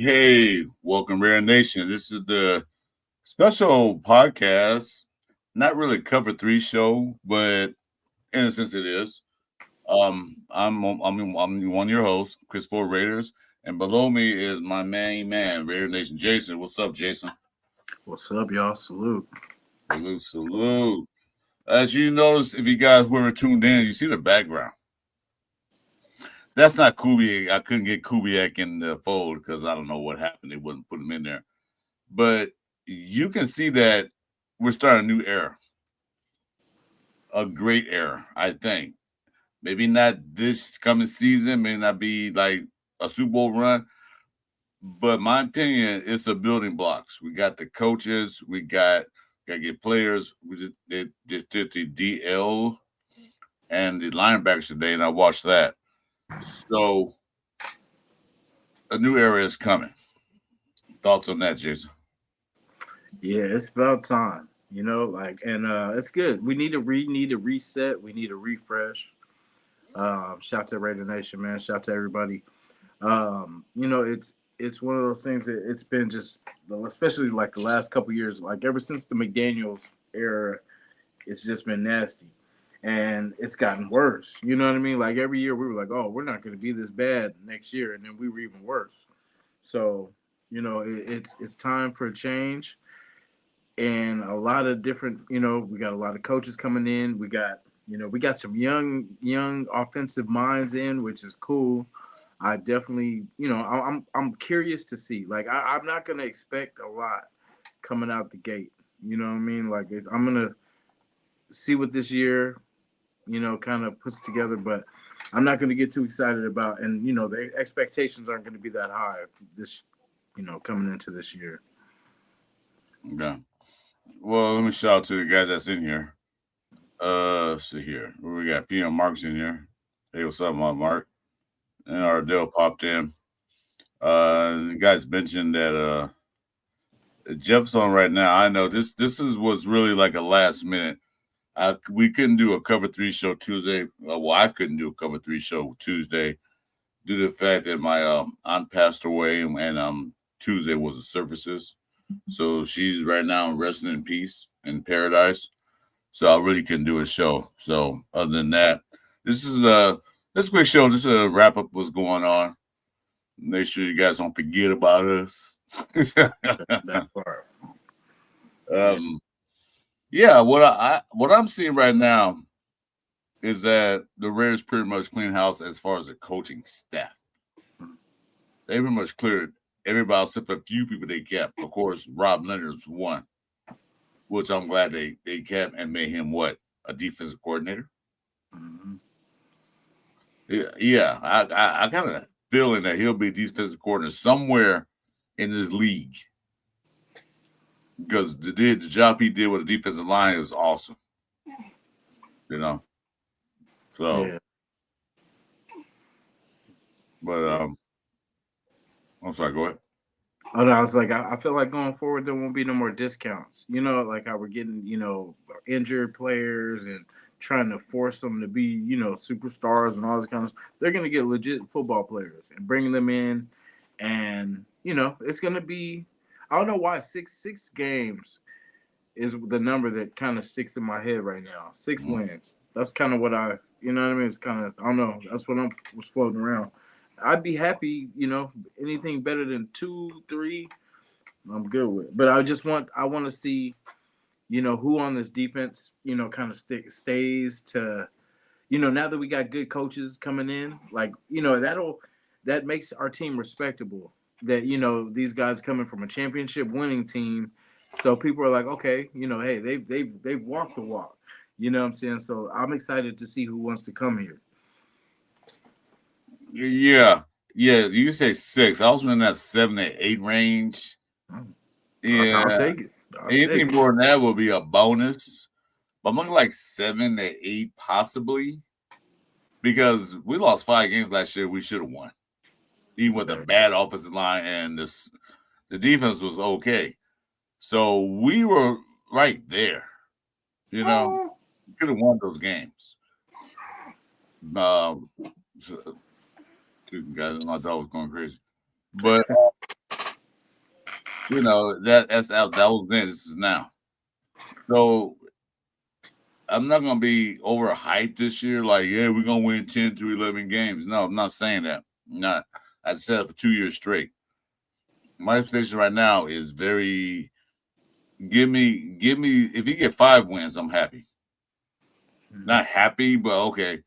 Hey, welcome, Rare Nation. This is the special podcast, not really cover three show, but in a sense it is. I'm one of your hosts, Chris for Raiders, and below me is my main man, Raider Nation, Jason. What's up, Jason? What's up, y'all? Salute. Salute. As you notice, if you guys were tuned in, you see the background. That's not Kubiak. I couldn't get Kubiak in the fold because I don't know what happened. They wouldn't put him in there. But you can see that we're starting a new era. A great era, I think. Maybe not this coming season, may not be like a Super Bowl run. But my opinion, it's a building blocks. We got the coaches, we got to get players. They just did the DL and the linebackers today, and I watched that. So a new era is coming. Thoughts on that, Jason? Yeah, it's about time. And it's good. We need to reset. We need a refresh. Shout to Raider Nation, man. Shout to everybody. It's one of those things that it's been just, especially like the last couple years, like ever since the McDaniels era, it's just been nasty. And it's gotten worse. You know what I mean? Like every year we were like, oh, we're not going to be this bad next year. And then we were even worse. So, it's time for a change. And a lot of different, we got a lot of coaches coming in. We got some young offensive minds in, which is cool. I definitely, I'm curious to see. Like, I'm not going to expect a lot coming out the gate. You know what I mean? Like, I'm going to see what this year kind of puts together, but I'm not going to get too excited about, and, the expectations aren't going to be that high this, coming into this year. Okay. Well, let me shout out to the guys that's in here. See here. We got Peter Mark's in here. Hey, what's up, Mark? And Ardell popped in. The guys mentioned that Jeff's on right now. I know this was really like a last minute. We couldn't do a cover three show Tuesday. I couldn't do a cover three show Tuesday due to the fact that my aunt passed away, and Tuesday was the services. So she's right now resting in peace in paradise. So I really couldn't do a show. So other than that, this is a quick show. Just a wrap up what's going on. Make sure you guys don't forget about us. That part. Yeah, what I'm seeing right now is that the Raiders pretty much clean house as far as the coaching staff. They pretty much cleared everybody except for a few people they kept. Of course, Rob Leonard's one, which I'm glad they kept and made him a defensive coordinator. Mm-hmm. Yeah, I kind of feeling that he'll be defensive coordinator somewhere in this league. Because the job he did with the defensive line is awesome. So, yeah. But I'm sorry, go ahead. Oh no, I was like, I feel like going forward there won't be no more discounts. Like how we're getting, injured players and trying to force them to be, superstars and all this kind of stuff. They're gonna get legit football players and bringing them in, and it's gonna be. I don't know why six games is the number that kind of sticks in my head right now. 6 wins. That's kind of what what I mean? It's kind of, I don't know. That's what was floating around. I'd be happy, anything better than 2, 3, I'm good with. But I want to see, who on this defense, kind of stays to, now that we got good coaches coming in, like, that makes our team respectable. That, these guys coming from a championship winning team So people are like, okay, hey, they've walked the walk. You know what I'm saying? So I'm excited to see who wants to come here. Yeah. Yeah. You say 6. I was in that 7 to 8 range. I'll Yeah. take it. I'll take Anything it. more than that will be a bonus. But I'm looking like 7 to 8 possibly because we lost 5 games last year. We should have won, even with a Okay. bad offensive line and the defense was okay. So we were right there. You know, Oh, we could have won those games. Um, so- guys, my dog was going crazy, but that was then. This is now. So I'm not gonna be overhyped this year. Like, yeah, we're gonna win 10 to 11 games. No, I'm not saying that. I'm not. I said it for 2 years straight. My expectation right now is very. Give me. If you get 5 wins, I'm happy. Not happy, but okay.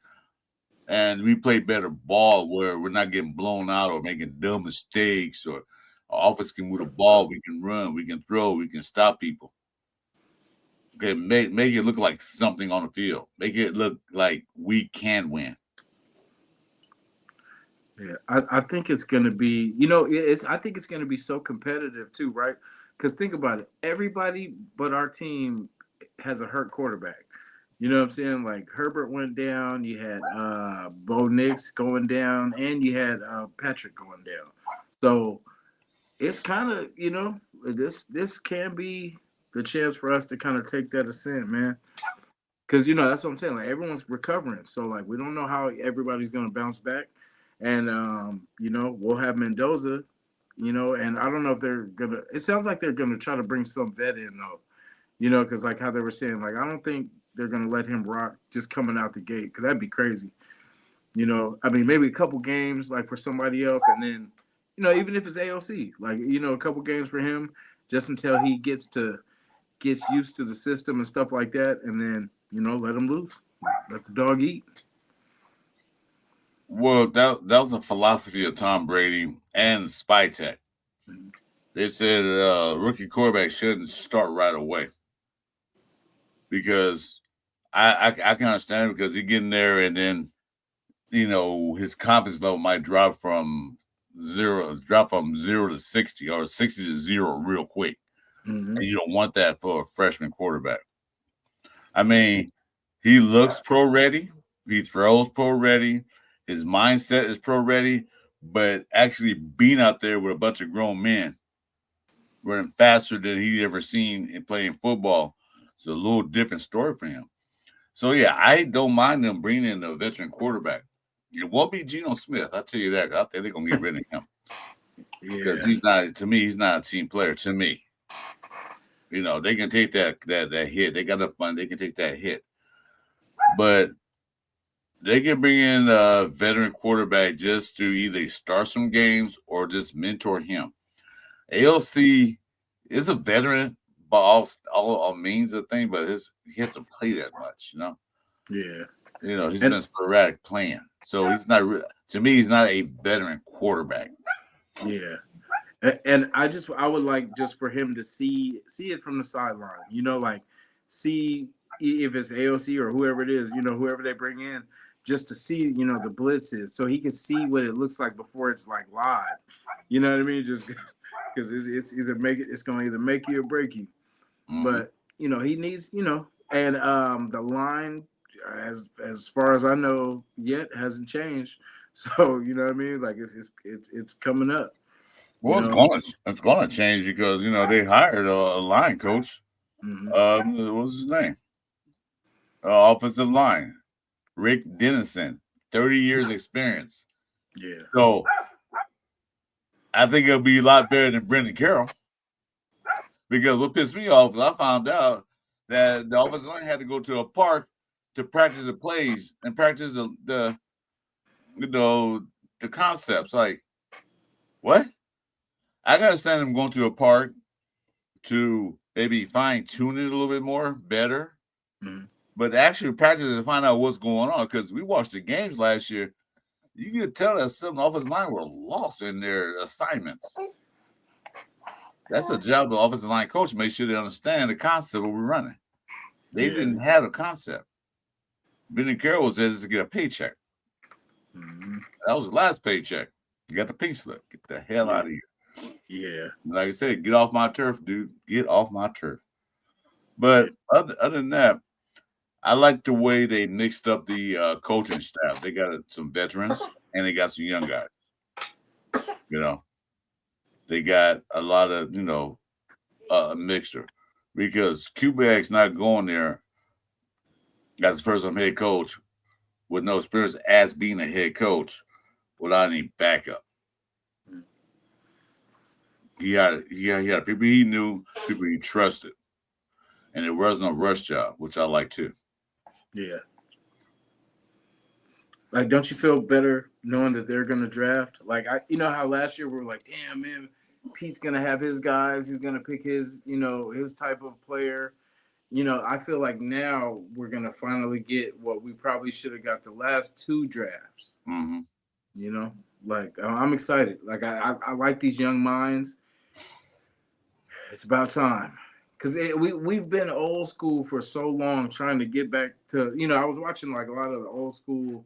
And we play better ball where we're not getting blown out or making dumb mistakes or our offense can move the ball, we can run, we can throw, we can stop people. Okay, make it look like something on the field. Make it look like we can win. yeah. I think it's gonna be, it's. I think it's gonna be so competitive too, right? Because think about it. Everybody but our team has a hurt quarterback. You know what I'm saying? Like Herbert went down. You had Bo Nix going down, and you had Patrick going down. So it's kind of this can be the chance for us to kind of take that ascent, man. Because that's what I'm saying. Like everyone's recovering, so like we don't know how everybody's gonna bounce back, and we'll have Mendoza, and I don't know if they're gonna. It sounds like they're gonna try to bring some vet in though, because like how they were saying, like I don't think they're gonna let him rock just coming out the gate because that'd be crazy. I mean maybe a couple games like for somebody else, and then even if it's AOC, like a couple games for him just until he gets used to the system and stuff like that, and then let him loose, let the dog eat. Well, that was a philosophy of Tom Brady and Spy Tech. They said rookie quarterback shouldn't start right away because I can understand it because he get in there and then his confidence level might drop from 0 to 60 or 60 to 0 real quick. Mm-hmm. And you don't want that for a freshman quarterback. I mean, he looks pro ready, he throws pro ready, his mindset is pro ready, but actually being out there with a bunch of grown men running faster than he ever seen in playing football, it's a little different story for him. So yeah, I don't mind them bringing in a veteran quarterback. It won't be Geno Smith. I'll tell you that. I think they're gonna get rid of him because Yeah. he's not. To me, he's not a team player. To me, they can take that hit. They got the fun. They can take that hit, but they can bring in a veteran quarterback just to either start some games or just mentor him. ALC is a veteran by all means of thing, but he hasn't played that much. Yeah. He's And been sporadic playing, so he's not. To me, he's not a veteran quarterback. yeah. And I would like just for him to see it from the sideline. Like see if it's AOC or whoever it is, whoever they bring in, just to see the blitzes, so he can see what it looks like before it's like live. You know what I mean? Just because it's going to either make you or break you. Mm-hmm. But he needs and the line as far as I know yet hasn't changed. So you know what I mean? Like it's coming up. You Well, it's know. going to change because they hired a line coach. Mm-hmm. What's his name? Offensive line, Rick Dennison, 30 years experience. Yeah. So I think it'll be a lot better than Brendan Carroll because what pissed me off is I found out that the offensive line had to go to a park to practice the plays and practice the you know the concepts. Like what? I gotta understand them going to a park to maybe fine tune it a little bit more, better, Mm-hmm. but actually practice to find out what's going on. Because we watched the games last year, you could tell that some offensive line were lost in their assignments. That's a job of the offensive line coach. Make sure they understand the concept of what we're running. They Yeah. didn't have a concept. Benny Carroll was there just to get a paycheck. Mm-hmm. That was the last paycheck. You got the pink slip. Get the hell out of here. Yeah. Like I said, get off my turf, dude. Get off my turf. Yeah. But other than that, I like the way they mixed up the coaching staff. They got some veterans and they got some young guys. You know, they got a lot of a mixture because Kubek's not going there as first time head coach with no experience as being a head coach without any backup. He had people he knew, people he trusted, and it was no rush job, which I like too. Yeah. Like, don't you feel better knowing that they're gonna draft? Like, you know how last year we were like, damn man, Pete's gonna have his guys. He's gonna pick his, his type of player. I feel like now we're gonna finally get what we probably should have got the last two drafts. Mm-hmm. You know, like I'm excited. Like I like these young minds. It's about time. Cause we've been old school for so long, trying to get back to. I was watching like a lot of the old school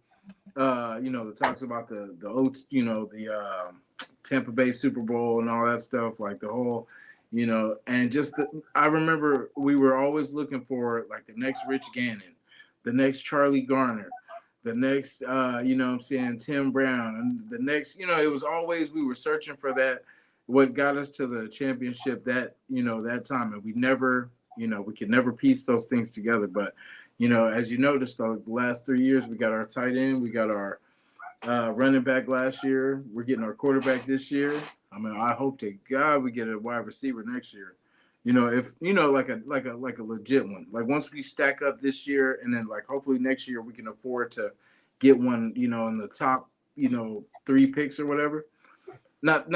that talks about the oats, Tampa Bay Super Bowl and all that stuff, like the whole, and I remember we were always looking for like the next Rich Gannon, the next Charlie Garner, the next, I'm saying, Tim Brown, and the next, it was always we were searching for that, what got us to the championship that time, and we never, we could never piece those things together, but as you noticed, the last 3 years, we got our tight end, we got our running back last year, we're getting our quarterback this year. I mean, I hope to God we get a wide receiver next year. If like a legit one. Like once we stack up this year, and then like hopefully next year we can afford to get one. In the top, 3 picks or whatever. Not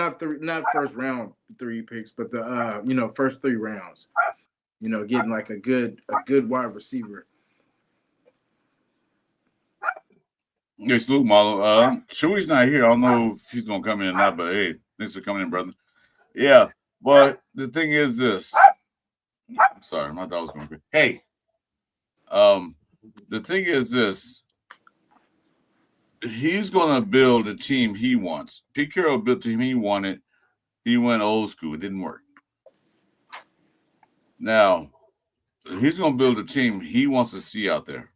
first round 3 picks, but the first 3 rounds. Getting like a good wide receiver. Hey, salute, Marlo. Chewy's not here. I don't know if he's gonna come in or not, but hey, thanks for coming in, brother. Yeah, but the thing is this. I'm sorry, my dog was going to. Hey, the thing is this. He's gonna build a team he wants. Pete Carroll built the team he wanted. He went old school. It didn't work. Now he's gonna build a team he wants to see out there.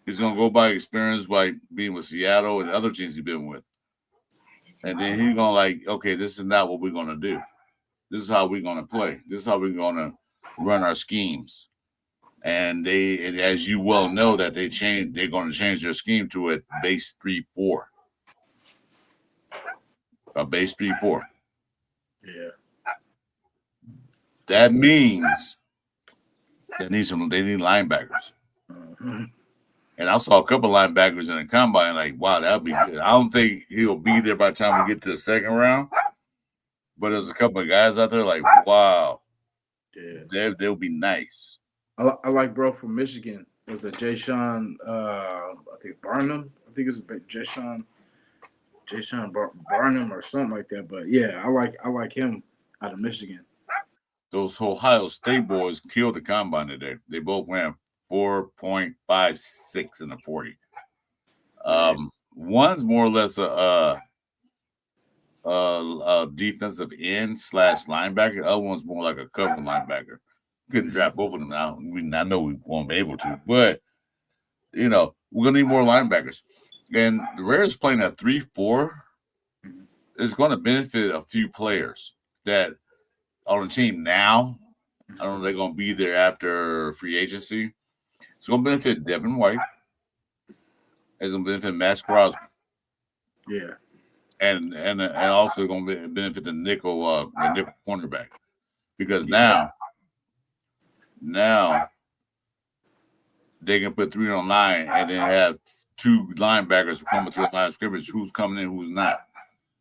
He's gonna go by experience by being with Seattle and other teams he's been with. And then he's gonna like, okay, this is not what we're gonna do. This is how we're gonna play. This is how we're gonna run our schemes. And as you well know, that they're gonna change their scheme to a base 3-4. A base 3-4. Yeah. That means they need linebackers. Mm-hmm. And I saw a couple linebackers in the combine, like, wow, that'll be good. I don't think he'll be there by the time we get to the second round. But there's a couple of guys out there like, wow, yeah, they'll be nice. I like bro from Michigan. It was a Jay Sean, I think Barnum. I think it was Jay Sean Barnum or something like that. But yeah, I like him out of Michigan. Those Ohio State boys killed the combine today. They both ran 4.56 in the 40. One's more or less a defensive end / linebacker. The other one's more like a cover linebacker. Couldn't draft both of them now. I know we won't be able to, but we're gonna need more linebackers. And the Raiders playing at 3-4 is going to benefit a few players that on the team now. I don't know if they're going to be there after free agency. It's going to benefit Devin White. It's going to benefit Max Crosby. Yeah. And also going to benefit the nickel cornerback. Because now they can put 3 on line and then have 2 linebackers coming to the line of scrimmage, who's coming in, who's not.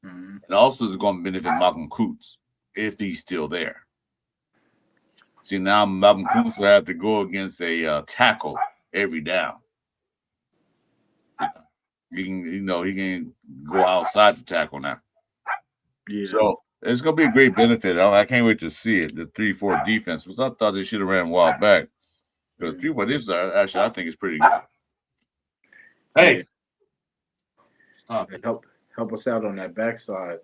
Mm-hmm. And also is going to benefit Malcolm Coots if he's still there. See, now Malcolm Coots will have to go against a tackle every down. He can go outside the tackle now. Yeah. So It's gonna be a great benefit. I can't wait to see it. The 3-4 defense, because I thought they should have ran a while back. Because 3-4 defense, actually, I think it's pretty good. Hey, Yeah. stop And it. help us out on that backside.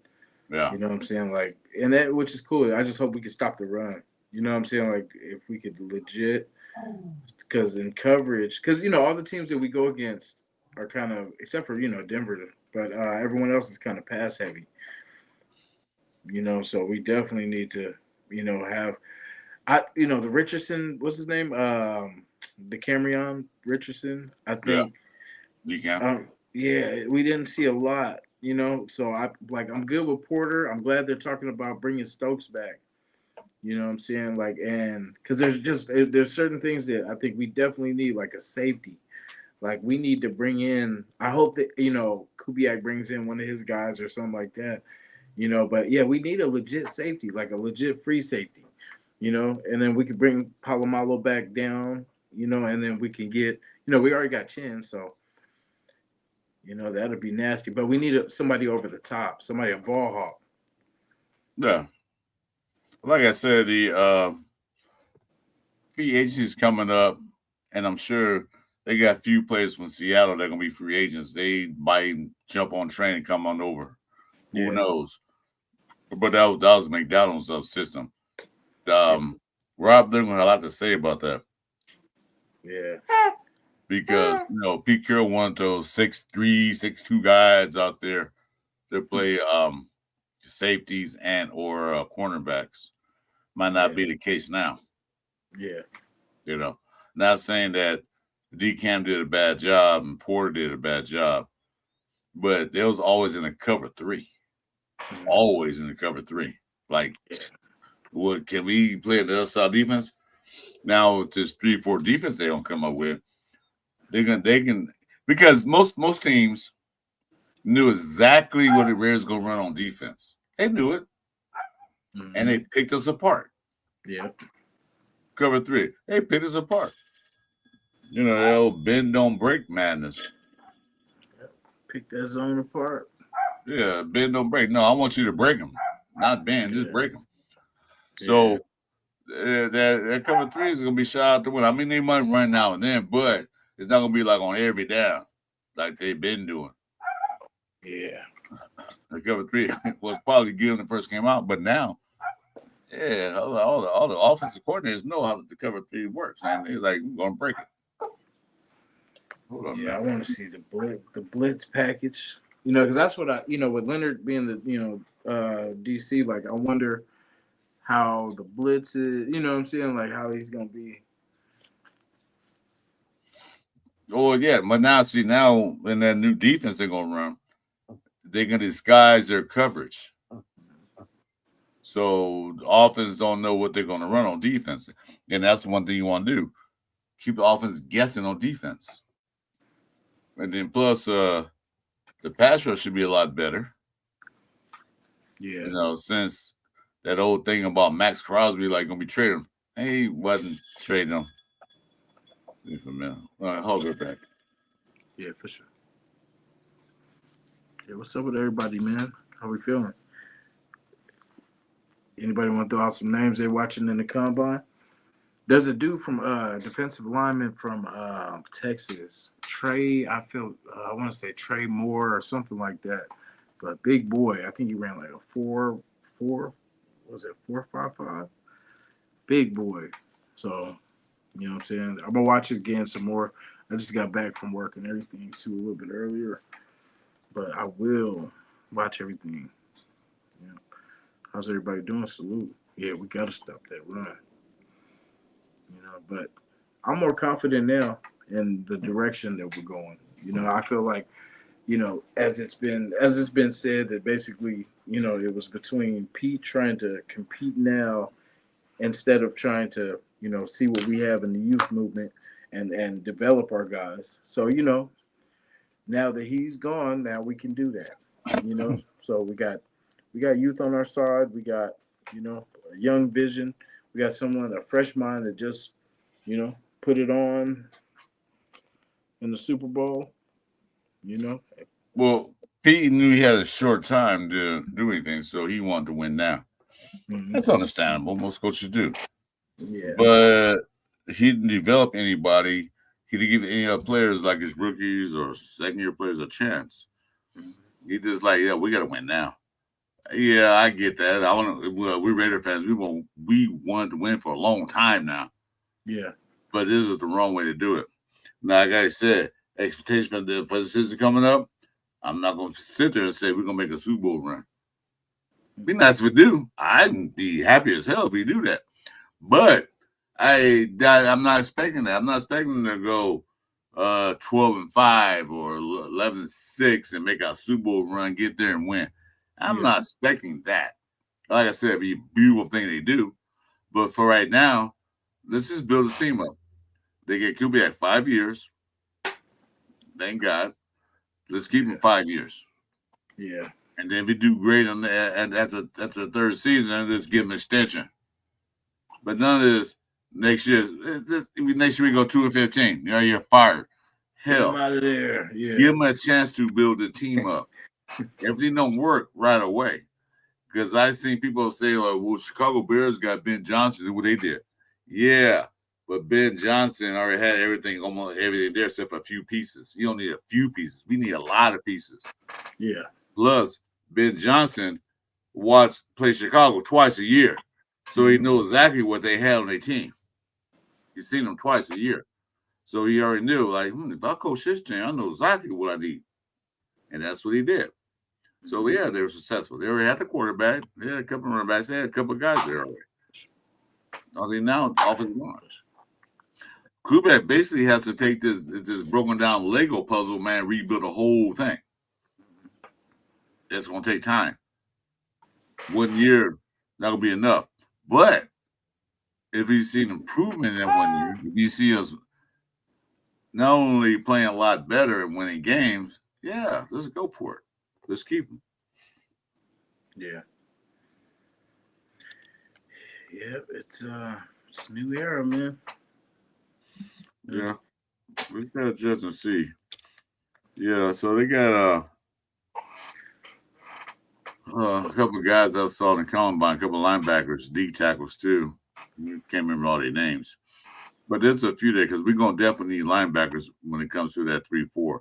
Yeah, You know what I'm saying? Like, and that which is cool. I just hope we can stop the run. You know what I'm saying? Like, if we could legit, because in coverage, because all the teams that we go against are kind of, except for Denver, but everyone else is kind of pass heavy. So we definitely need to, have the Richardson, what's his name? The Cameron Richardson. I yeah, think you can. yeah, we didn't see a lot, So I'm good with Porter. I'm glad they're talking about bringing Stokes back. You know what I'm saying? Like, and because there's certain things that I think we definitely need, like a safety. Like we need to bring in. I hope that Kubiak brings in one of his guys or something like that. But yeah, we need a legit safety, like a legit free safety. And then we could bring Palomalo back down. And then we can get. We already got Chin, so that'd be nasty. But we need somebody over the top, somebody a ball hawk. Yeah, like I said, the free agency is coming up, and I'm sure they got a few players from Seattle that are gonna be free agents. They might jump on train and come on over. Who Yeah, knows? But that was McDonald's system. Um, Rob They're gonna have a lot to say about that yeah, because Pete Carroll wanted those 6'3", 6'2" guys out there to play safeties and or cornerbacks. Might not yeah, be the case now. yeah. You know, not saying that D Cam did a bad job and Porter did a bad job, but they was always in a cover three. Mhm. Always in the cover three. Like, Yeah. what can we play the other side defense? Now with this 3-4 defense they don't come up with, they can because most teams knew exactly what the Bears gonna run on defense. They knew it, and they Hmm. picked us apart. Yeah. Cover three, they picked us apart. That old bend don't break madness. Pick that zone apart. Yeah, bend don't break. No, I want you to break them, not bend, just Yeah. break them. Yeah. So that cover three is gonna be shot out the window. I mean, they might run now and then, but it's not gonna be like on every down like they've been doing. Yeah. The cover three was probably good when it first came out, but now, yeah, all the offensive coordinators know how the cover three works, and they're like, we're gonna break it. Hold on a Yeah. I minute. want to see the blitz package. Because that's what with Leonard being the DC. Like I wonder how the blitz is. You know what I'm saying? Like how he's gonna be. Oh yeah, but now in that new defense they're gonna run, they can disguise their coverage. So the offense don't know what they're gonna run on defense. And that's the one thing you want to do. Keep the offense guessing on defense. And then plus the pass rush should be a lot better. Yeah. Since that old thing about Max Crosby like gonna be trading. He wasn't trading him. Wait for a minute. All right, hold it back. Yeah. For sure. Yeah. What's up with everybody, man? How we feeling? Anybody want to throw out some names they watching in the combine? There's a dude from defensive lineman from Texas, Trey. I want to say Trey Moore or something like that. But big boy, I think he ran like a 4.4. Was it 4.55? Big boy. So what I'm saying. I'm gonna watch it again some more. I just got back from work and everything too a little bit earlier, but I will watch everything. Yeah. How's everybody doing? Salute. Yeah, we gotta stop that run. But I'm more confident now in the direction that we're going. I feel like, as it's been said that basically, it was between Pete trying to compete now instead of trying to, see what we have in the youth movement and develop our guys. So, now that he's gone, now we can do that. So we got youth on our side. We got, a young vision. We got someone, a fresh mind that just put it on in the Super Bowl. You know, Well, Pete knew he had a short time to do anything, so he wanted to win now. Mhm. That's understandable. Most coaches do. Yeah. But he didn't develop anybody. He didn't give any other players like his rookies or second year players a chance. Mhm. He just like, yeah, we got to win now. Yeah, I get that. I want to. Well, we're Raider fans. We wanted to win for a long time now, Yeah. but this is the wrong way to do it. Now, like I said, expectation for the season coming up. I'm not going to sit there and say we're going to make a Super Bowl run. Be nice if we do. I'd be happy as hell if we do that. But I'm not expecting that. I'm not expecting them to go 12-5 or 11-6 and make a Super Bowl run, get there and win. I'm Yeah. not expecting that. Like I said, it'd be a beautiful thing they do. But for right now, let's just build this team up. They get Kubiak 5 years. Thank God. Let's keep him 5 years. Yeah. And then if we do great on that's a third season, let's give him an extension. But none of this next year. Next year we go 2-15. You know, you're fired. Get him Hell, out of there. Yeah. give him a chance to build the team up. Everything don't work right away. Because I've seen people say, like, well, Chicago Bears got Ben Johnson. Look what they did. Yeah, but Ben Johnson already had almost everything there except for a few pieces. You don't need a few pieces. We need a lot of pieces. Yeah. Plus, Ben Johnson play Chicago twice a year. So he knows exactly what they had on their team. He's seen them twice a year. So he already knew, like, if I coach this team, I know exactly what I need. And that's what he did. So, yeah, they were successful. They already had the quarterback. They had a couple of running backs. They had a couple of guys there already. I think now offensive line. Kubiak basically has to take this broken down Lego puzzle, man, rebuild the whole thing. It's going to take time. 1 year, not going to be enough. But if you see an improvement in 1 year, if you see us not only playing a lot better and winning games, yeah, let's go for it. Let's keep them. Yeah. Yeah, it's a new era, man. Yeah. We got to just and see. Yeah, so they got a couple of guys that I saw in the combine, a couple of linebackers, D tackles too. Can't remember all their names. But there's a few there because we're gonna definitely need linebackers when it comes to that 3-4.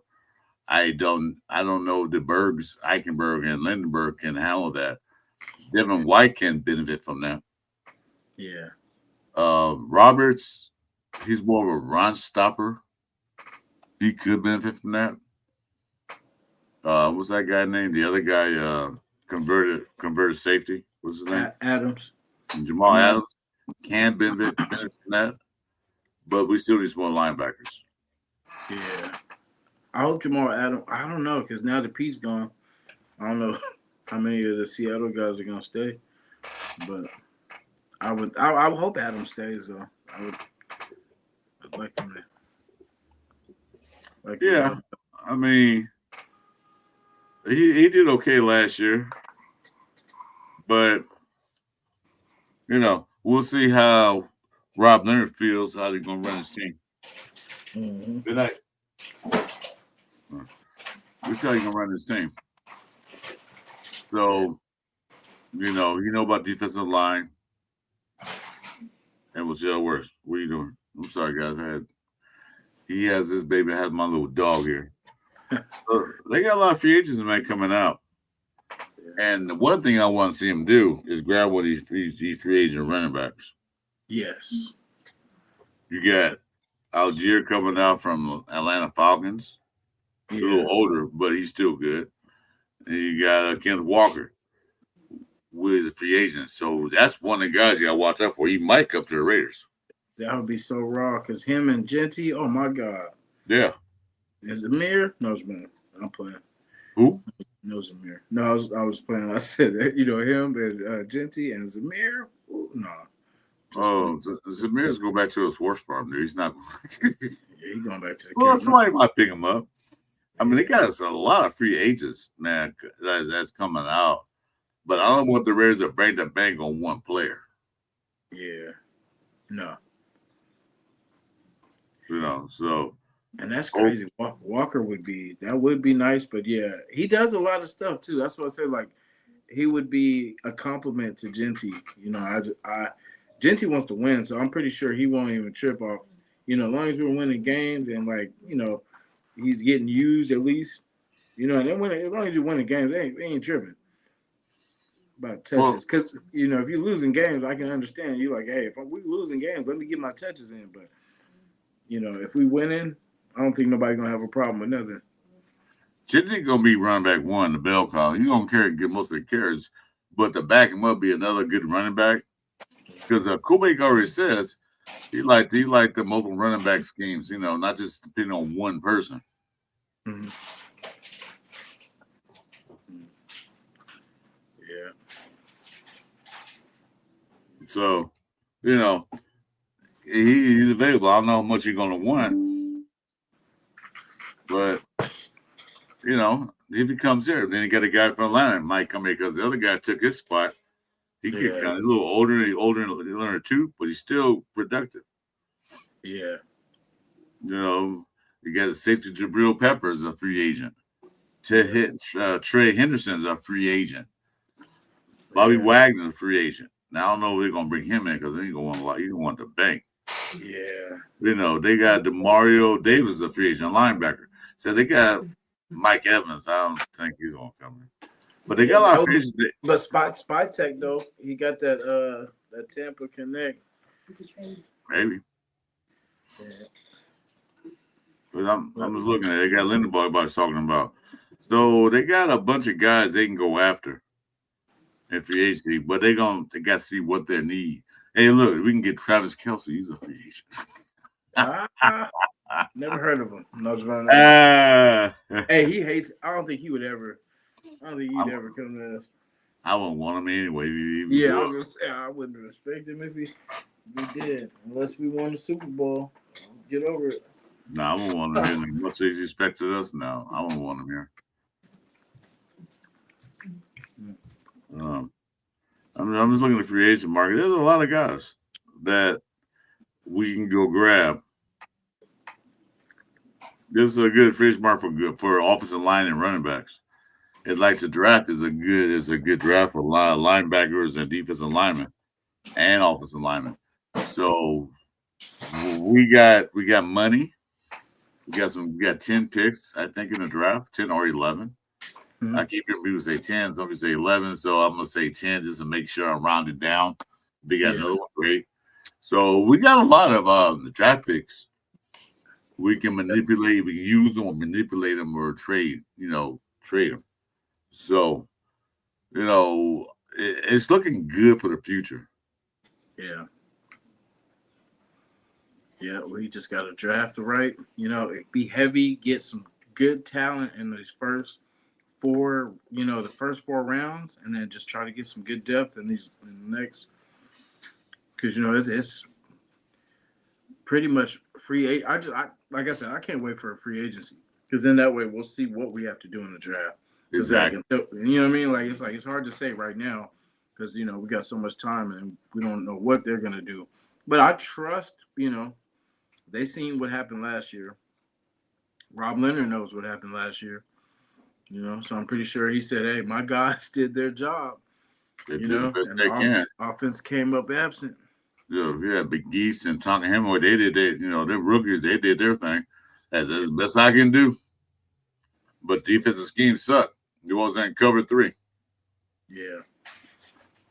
I don't know if the Bergs, Eichenberg, and Lindenberg can handle that. Devin White can benefit from that. Yeah. Roberts, he's more of a run stopper. He could benefit from that. What's that guy named? The other guy converted safety. What's his name? Adams. Jamal Adams can benefit from that. But we still need some more linebackers. Yeah. I hope Jamal Adams. I don't know because now the Pete's gone. I don't know how many of the Seattle guys are gonna stay, but I would hope Adams stays though. I'd like him to. Yeah, I mean, he did okay last year, but we'll see how Rob Leonard feels, how he's gonna run his team. Mm-hmm. Good night. We'll see how he's gonna run his team. So, you know about defensive line. And we'll see how it works. What are you doing? I'm sorry, guys. He has this baby, has my little dog here. So they got a lot of free agents coming out. And the one thing I want to see him do is grab one of these free agent running backs. Yes. You got Algier coming out from Atlanta Falcons. Yeah. A little older, but he's still good. And you got Kenneth Walker with a free agent. So that's one of the guys you got to watch out for. He might come to the Raiders. That would be so raw because him and Genty, oh my God. Yeah. Is Zamir? No, Zamir. I'm playing. Who? No, Zamir. No, I was playing. I said that, him and Genty and Zamir. Ooh, no. Zamir's go back to his horse farm, dude. He's not. Yeah, he's going back to the Well, somebody might pick him up. I mean, they got us a lot of free agents, man, that's coming out. But I don't want the Raiders to break the bank on one player. Yeah. No. So And that's Oh, crazy. Walker would be nice, but yeah, he does a lot of stuff too. That's what I said. Like he would be a compliment to Genty. Genty wants to win, so I'm pretty sure he won't even trip off. As long as we're winning games and he's getting used at least. And then as long as you're winning games, they ain't tripping about well, touches. Because if you're losing games, I can understand. You like, hey, if we losing games, let me get my touches in. But if we winning, I don't think nobody's gonna have a problem with nothing. Jimmy gonna be running back one, the bell cow. He gonna get most of the carries, but to back him up be another good running back. Because Kubek already says he like the mobile running back schemes, not just depending on one person. Mm-hmm. Yeah. So, he's available. I don't know how much he's gonna want, but if he comes here, then you got a guy from Atlanta that might come here because the other guy took his spot. He could kind of a little older too, but he's still productive. Yeah. You got a safety Jabril Peppers, a free agent. Trey Henderson's a free agent. Bobby Wagner's a free agent. Now I don't know if they're gonna bring him in because they ain't gonna want a lot. You don't want the bank. Yeah. They got Demario Davis, a free agent linebacker. So they got Mike Evans. I don't think he's gonna come in. But they got a lot of free agents. But Spy Tech though, he got that Tampa Connect. Maybe. Yeah. But I'm just looking at it. They got Lindenberg everybody's talking about. So they got a bunch of guys they can go after in free agency, but they got to see what they need. Hey, look, we can get Travis Kelce. He's a free agent. Never heard of him. No, hey, he hates. I don't think he'd ever come to us. I wouldn't want him anyway. Yeah, I was gonna say I wouldn't respect him if he did, unless we won the Super Bowl. Get over it. No, I wouldn't want him here. Unless he respected us, no, I wouldn't want him here. I'm just looking at the free agent market. There's a lot of guys that we can go grab. This is a good free agent market for offensive line and running backs. It's like the draft is a good draft for linebackers and defensive linemen and offensive linemen. So we got money. We got 10 picks, I think, in the draft, 10 or 11. Mm-hmm. I keep hearing people say 10, some people say 11, so I'm gonna say 10 just to make sure I'm rounded down. We got another one, great. So we got a lot of draft picks. We can manipulate, we can use them or manipulate them or trade them. So, it's looking good for the future. Yeah. Yeah, we just got to draft right. Be heavy, get some good talent in these first four rounds, and then just try to get some good depth in the next. Because it's pretty much free. Like I said, I can't wait for a free agency because then that way we'll see what we have to do in the draft. Exactly. You know what I mean? It's hard to say right now because we got so much time and we don't know what they're gonna do. But I trust they seen what happened last year. Rob Leonard knows what happened last year. So I'm pretty sure he said, "Hey, my guys did their job." They did the best they can. Offense came up absent. Yeah, Big Geese and Tonka Hemingway, they did they're rookies, they did their thing. That's the best I can do. But defensive scheme sucked. New Orleans ain't covered 3. Yeah.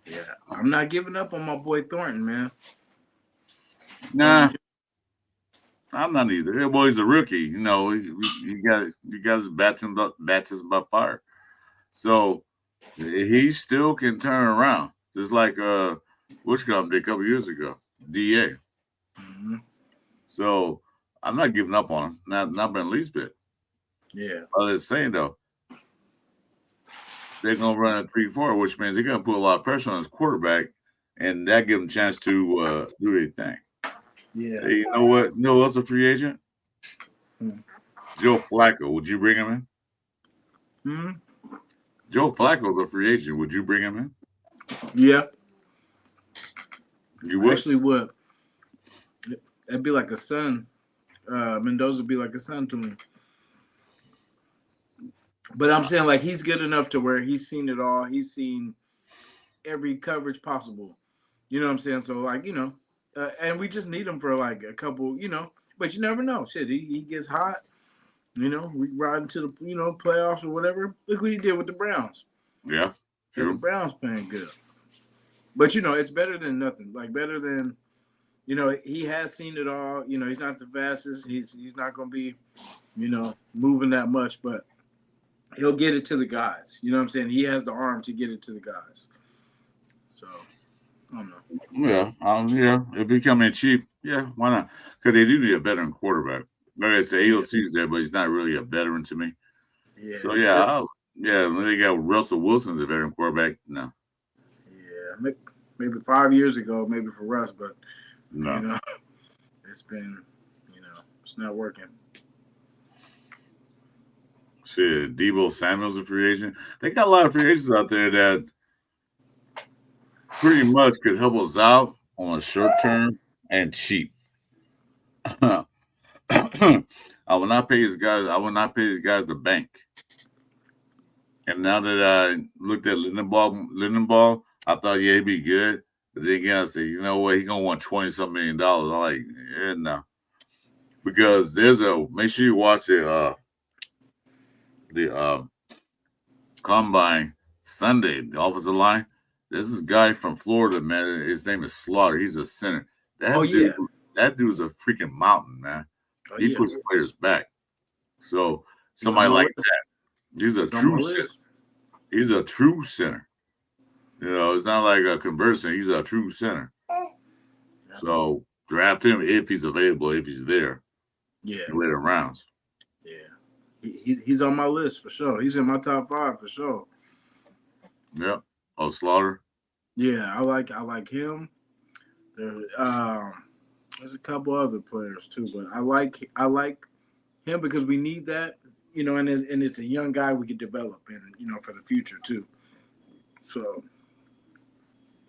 Yeah. I'm not giving up on my boy Thornton, man. Nah. I'm not either. That boy's a rookie. He got his baptism by fire. So he still can turn around. Just like which company a couple years ago, DA. Mm-hmm. So I'm not giving up on him, not by the least bit. Yeah. Other than saying though, they're gonna run a 3-4, which means they're gonna put a lot of pressure on his quarterback, and that gives him a chance to do anything. Yeah. Hey, you know what? No, what's a free agent? Joe Flacco. Would you bring him in? Joe Flacco's a free agent. Would you bring him in? Yeah. You would? Actually would. That'd be like a son Mendoza would be like a son to him. But I'm saying like he's good enough to where he's seen it all. He's seen every coverage possible. You know what I'm saying? So like and we just need him for like a couple. But you never know. Shit, he gets hot. We ride into the playoffs or whatever. Look what he did with the Browns. Yeah, And the true. Browns playing good. But it's better than nothing. Like better than he has seen it all. He's not the fastest. He's not going to be moving that much, but he'll get it to the guys. You know what I'm saying? He has the arm to get it to the guys. So I don't know. Yeah. If he come in cheap, yeah, why not? Because they do need a veteran quarterback. Like I say, Yeah, AOC's there, but he's not really a veteran to me. yeah, So yeah, when they got Russell Wilson as a veteran quarterback, no, yeah. Maybe 5 years ago, maybe for Russ, but you no. know, it's been, it's not working. Shit, Debo Samuel's a free agent. They got a lot of free agents out there that pretty much could help us out on a short term and cheap. I will not pay his guys. I will not pay his guys the bank. And now that I looked at Lindenball, I thought he'd be good. But then again, I said, you know what? He's gonna want $20-some million. I'm like, yeah, no, because make sure you watch the combine Sunday, the offensive line. There's this guy from Florida, man. His name is Slaughter. He's a center. Oh That dude, yeah, that dude's a freaking mountain, man. oh He yeah. puts players back. So He's on somebody my like list. that, he's a He's on my true center. list. He's a true center. It's not like a conversion. He's a true center. Yeah, So draft him if he's available, if he's there yeah, in later rounds. yeah. He's on my list for sure. He's in my top 5 for sure. Yep. Oh, Slaughter. Yeah, I like him. There, there's a couple other players too, but I like him because we need that, and it's a young guy we could develop and for the future too. So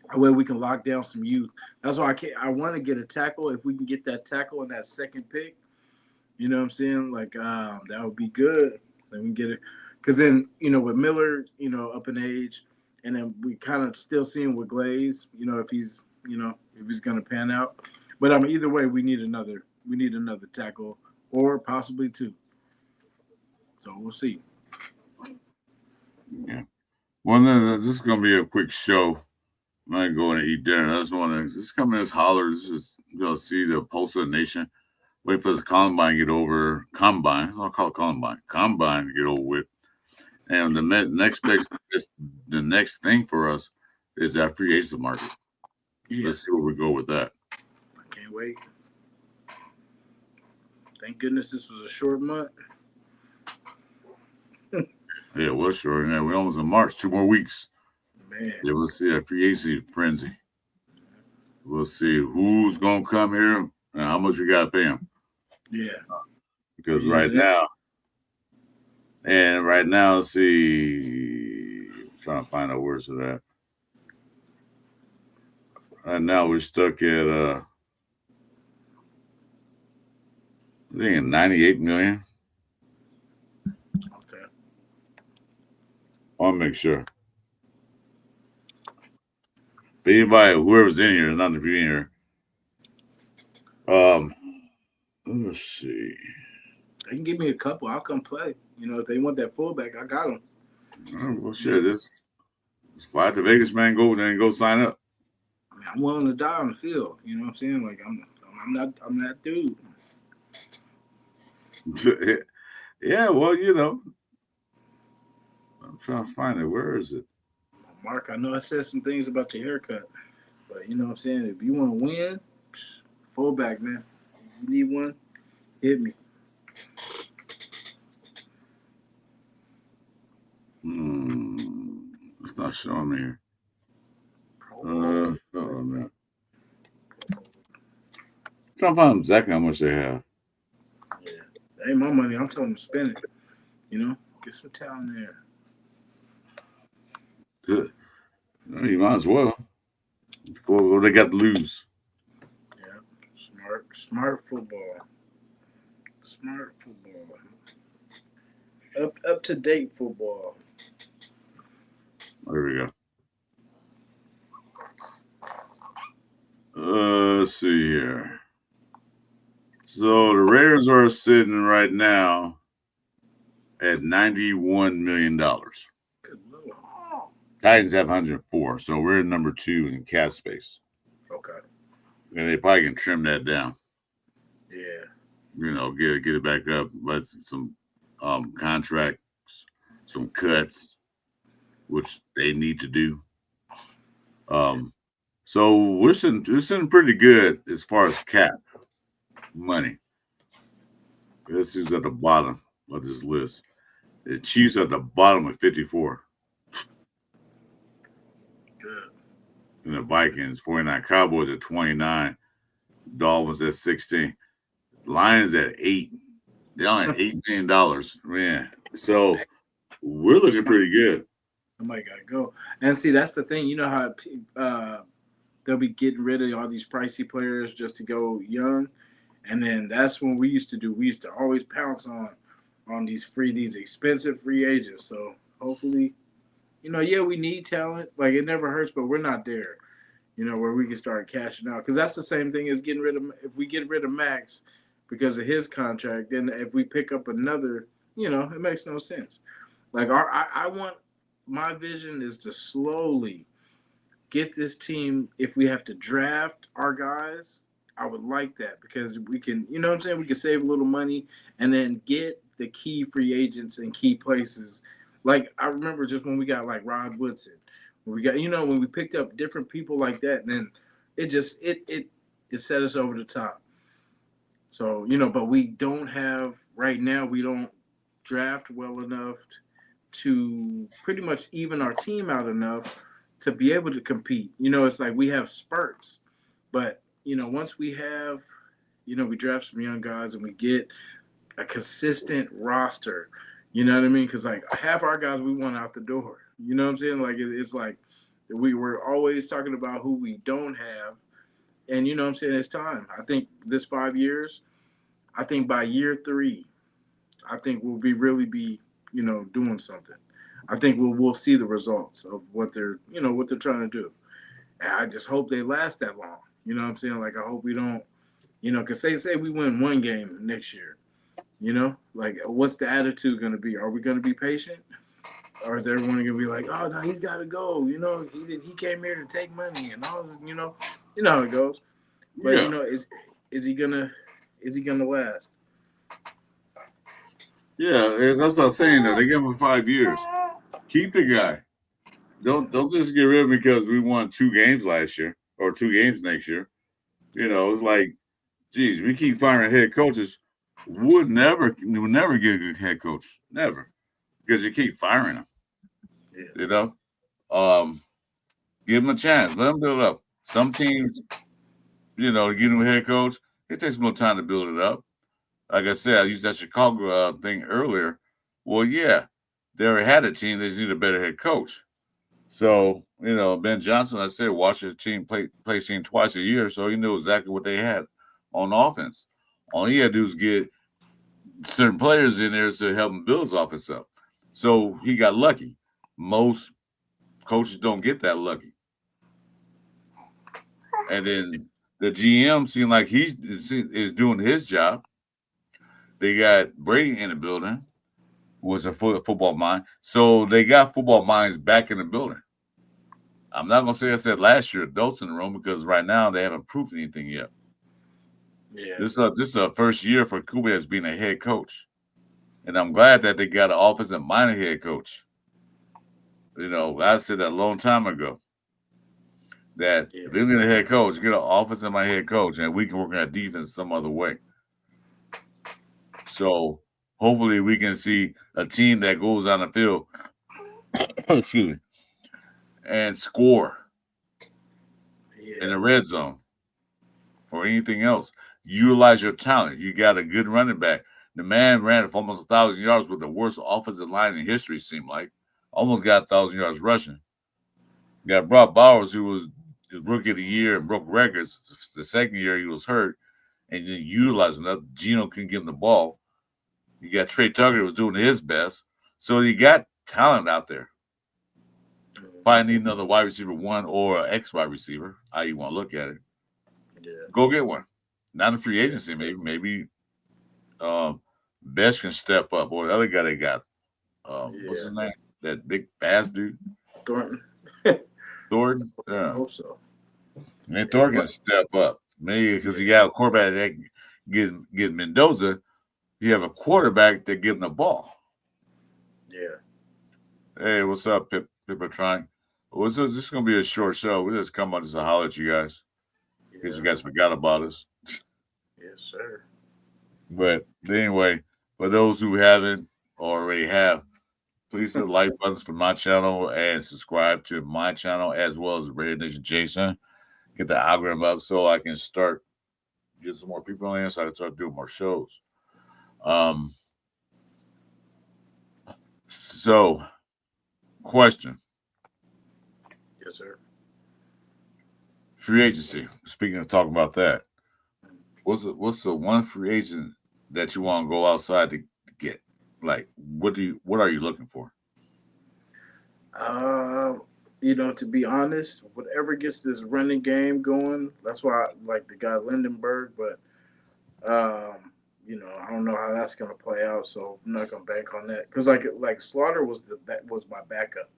that way we can lock down some youth. That's why I want to get a tackle. If we can get that tackle in that second pick, you know what I'm saying? Like that would be good. Then we get it because then with Miller, up in age, and then we kind of still seeing with Glaze, if he's gonna pan out. But either way, we need another tackle or possibly two. So we'll see. Yeah. Well, then this is gonna be a quick show. I'm not going to eat dinner. I just want to just come in this holler. This is see the pulse of the nation. Wait for this combine to get over. Combine. I'll call it combine. Combine to get over with. And the next thing for us is that free agent market. Yeah, Let's see where we go with that. I can't wait. Thank goodness this was a short month. Yeah, well, sure. Yeah, we almost in March. 2 more weeks. Man, Yeah, we'll see that free agency frenzy. We'll see who's gonna come here and how much we gotta pay them. yeah. Because Yeah, right now, let's see. I'm trying to find out words of that. Right now, we're stuck at I think 98 million. okay. I want to make sure. But anybody, whoever's in here, not to be in here. Let's see. They can give me a couple. I'll come play. If they want that fullback, I got them. Well, shit, just fly to Vegas, man. Go sign up. I'm willing to die on the field. You know what I'm saying? Like I'm that dude. Yeah, well, I'm trying to find it. Where is it? Mark, I know I said some things about your haircut, but you know what I'm saying? If you want to win, fullback, man. If you need one, hit me. It's not showing me here. Man. Trying to find exactly how much they have. Yeah. That ain't my money. I'm telling them to spend it. Get some talent there. Good. You might as well. What they got to lose? Yeah. Smart football. Smart football. Up to date football. There we go. Let's see here. So the Raiders are sitting right now at $91 million. Good lord. Titans have 104, so we're number 2 in cap space, Okay. and they probably can trim that down. Yeah. Get it back up, but some contracts, some cuts, which they need to do. So we're sitting pretty good as far as cap money. This is at the bottom of this list. The Chiefs at the bottom of 54. Good. And the Vikings, 49. Cowboys at 29. Dolphins at 16. Lions at 8. They're only at $8 million. Man. So we're looking pretty good. Somebody got to go. And see, that's the thing. You know how they'll be getting rid of all these pricey players just to go young, and then that's when we used to do. We used to always pounce on these expensive free agents. So hopefully, yeah, we need talent. Like it never hurts, but we're not there. Where we can start cashing out because that's the same thing as getting rid of. If we get rid of Max because of his contract, then if we pick up another, it makes no sense. Like I want my vision is to slowly get this team. If we have to draft our guys, I would like that because we can, what I'm saying? We can save a little money and then get the key free agents in key places. Like I remember just when we got like Rod Woodson, when we got, when we picked up different people like that, then it just it set us over the top. So but we don't have right now. We don't draft well enough to pretty much even our team out enough to be able to compete. It's like we have spurts, but once we have, we draft some young guys and we get a consistent roster. You know what I mean? Because like half our guys we want out the door. You know what I'm saying? Like it's like we were always talking about who we don't have, and you know what I'm saying? It's time. I think this 5 years. I think by year 3, I think we'll be doing something. I think we'll see the results of what they're trying to do. And I just hope they last that long. You know what I'm saying? Like I hope we don't, because say we win one game next year. Like what's the attitude going to be? Are we going to be patient, or is everyone going to be like, oh no, he's got to go? He came here to take money and all. You know how it goes. But Yeah. is he gonna last? Yeah, that's what I'm saying. Though. They give him 5 years. Keep the guy. Don't just get rid of him because we won 2 games last year or 2 games next year. It's like, geez, we keep firing head coaches. We'll never get a good head coach. Never. Because you keep firing them. Yeah. Give them a chance. Let them build up. Some teams, to get them a head coach, it takes more time to build it up. Like I said, I used that Chicago thing earlier. Well, yeah, they already had a team. They just need a better head coach. So, Ben Johnson, I said, watch his team play team twice a year, so he knew exactly what they had on offense. All he had to do was get certain players in there to help him build his offense up. So he got lucky. Most coaches don't get that lucky. And then the GM seemed like he is doing his job. They got Brady in the building, was a football mind. So they got football minds back in the building. I'm not going to say I said last year adults in the room because right now they haven't proved anything yet. Yeah. This is a first year for Kubi as being a head coach. And I'm glad that they got an offensive minded head coach. I said that a long time ago. That if they get a head coach, get an offensive minded head coach, and we can work on our defense some other way. So hopefully we can see a team that goes on the field, excuse me, and score in the red zone or anything else. Utilize your talent. You got a good running back. The man ran for almost 1,000 yards with the worst offensive line in history, seemed like. Almost got 1,000 yards rushing. You got Brock Bowers, who was the rookie of the year and broke records. The second year he was hurt. and then utilize him. Geno couldn't give him the ball. You got Trey Tucker that was doing his best. So you got talent out there. Probably need another wide receiver one or an X wide receiver, how you want to look at it. Yeah. Go get one. Not in free agency, maybe. Maybe Best can step up. Or the other guy they got, what's his name? That big bass dude? Thornton. Thornton? I Yeah. hope so. And Thornton can step up. Maybe because you got a quarterback that get Mendoza, you have a quarterback that give him the ball. Yeah. Hey, what's up, Pip trying? Well, this is going to be a short show. We just come on just to holler at you guys. Because you guys forgot about us. Yes, sir. But anyway, for those who haven't already have, please hit the like buttons for my channel and subscribe to my channel as well as Radio Nation Jason. Get the algorithm up so I can start getting some more people in so I can start doing more shows. So, question. Yes, sir. Free agency. Speaking of talking about that, what's the one free agent that you want to go outside to get? Like, what are you looking for? To be honest, whatever gets this running game going, that's why I like the guy Lindenberg, but I don't know how that's gonna play out, so I'm not gonna bank on that. Cause like Slaughter was my backup,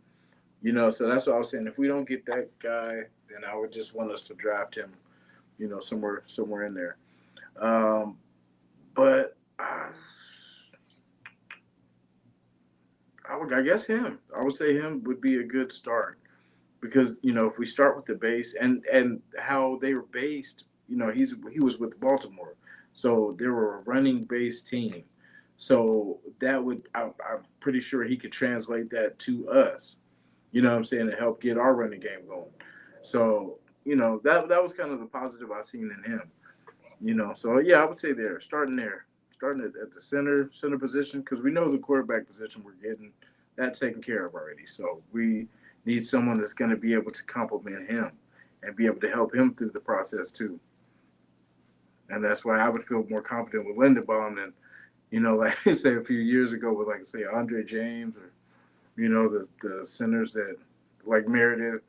so that's what I was saying. If we don't get that guy, then I would just want us to draft him, somewhere in there. Um, but I guess him. I would say him would be a good start because if we start with the base and how they were based, he was with Baltimore, so they were a running base team. So that I'm pretty sure he could translate that to us. You know what I'm saying, to help get our running game going. So that was kind of the positive I seen in him. So yeah, I would say starting at the center position because we know the quarterback position we're getting that taken care of already. So we need someone that's going to be able to complement him and be able to help him through the process too. And that's why I would feel more confident with Lindenbaum than like I say a few years ago with like say Andre James or the centers that like Meredith,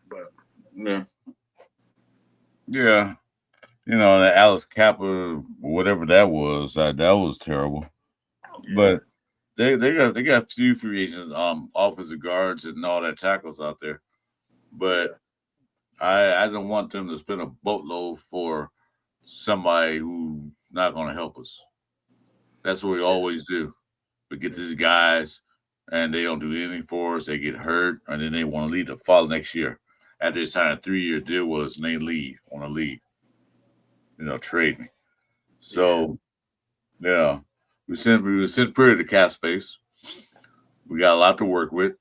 but Yeah. Yeah. The Alex Kappa, whatever that was terrible. yeah, But they got a few free agents, offensive guards and all that tackles out there. But I don't want them to spend a boatload for somebody who's not going to help us. That's what we always do. We get these guys, and they don't do anything for us. They get hurt, and then they want to leave the fall next year. After they sign a 3-year deal with us, and they want to leave. Trade me. So yeah, we sent pretty to cap space. We got a lot to work with.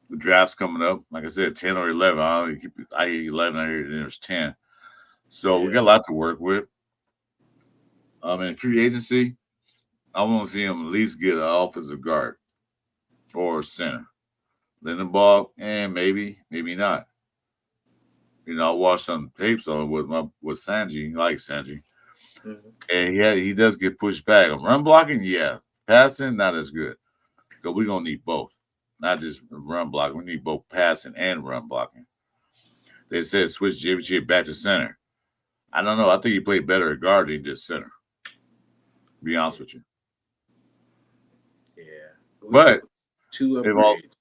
The draft's coming up. Like I said, 10 or 11. I hear 11. I hear there's 10. So we got a lot to work with. In free agency, I want to see him at least get an offensive guard or center. Lindenbaugh, and maybe not. I watched some tapes on it with Sanji. I like Sanji. mm-hmm. And he does get pushed back. Run blocking, yeah. Passing, not as good. Because we're going to need both. Not just run blocking. We need both passing and run blocking. They said switch JBJ back to center. I don't know. I think he played better at guard than he did center. To be honest with you. Yeah. But two if upgrades.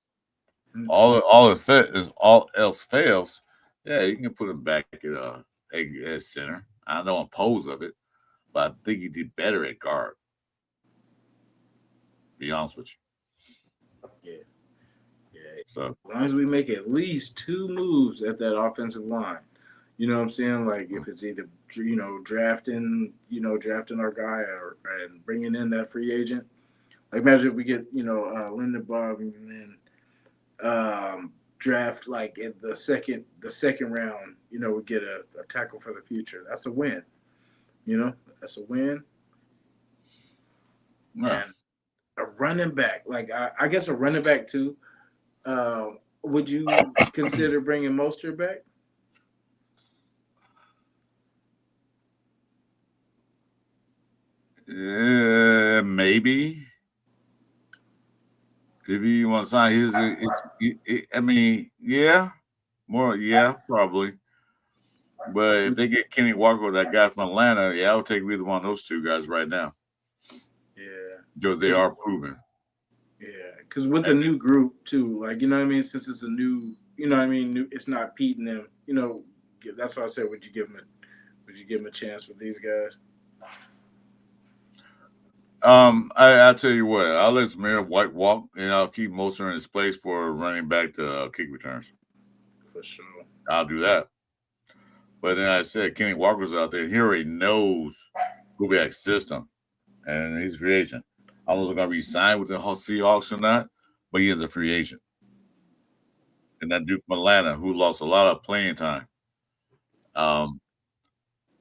all else fails, yeah, you can put him back at center. I don't oppose of it, but I think he did better at guard. To be honest with you. Yeah. So as long as we make at least 2 moves at that offensive line, you know what I'm saying? Like if it's either drafting our guy and bringing in that free agent. Like imagine if we get Lindenbaum and then draft like in the second round. We get a tackle for the future. That's a win. That's a win. yeah. And a running back, like I guess a running back too. Would you consider bringing Mostert back? Maybe if you want to sign, I mean, yeah, more, yeah, probably. But if they get Kenny Walker, that guy from Atlanta, yeah, I would take either one of those two guys right now Yeah, because they because are proven. with the And, new group too, like you know what I mean. Since it's a new, you know what I mean. It's not Pete and them. That's why I said, would you give him a chance with these guys I tell you what, I'll let Samir White walk, and I'll keep Moser in his place for running back to kick returns. for sure? I'll do that. But then I said Kenny Walker's out there. He already knows Kubiak's system, and he's a free agent. I don't know if he's going to re-sign with the Seahawks or not, but he is a free agent. And that dude from Atlanta who lost a lot of playing time um,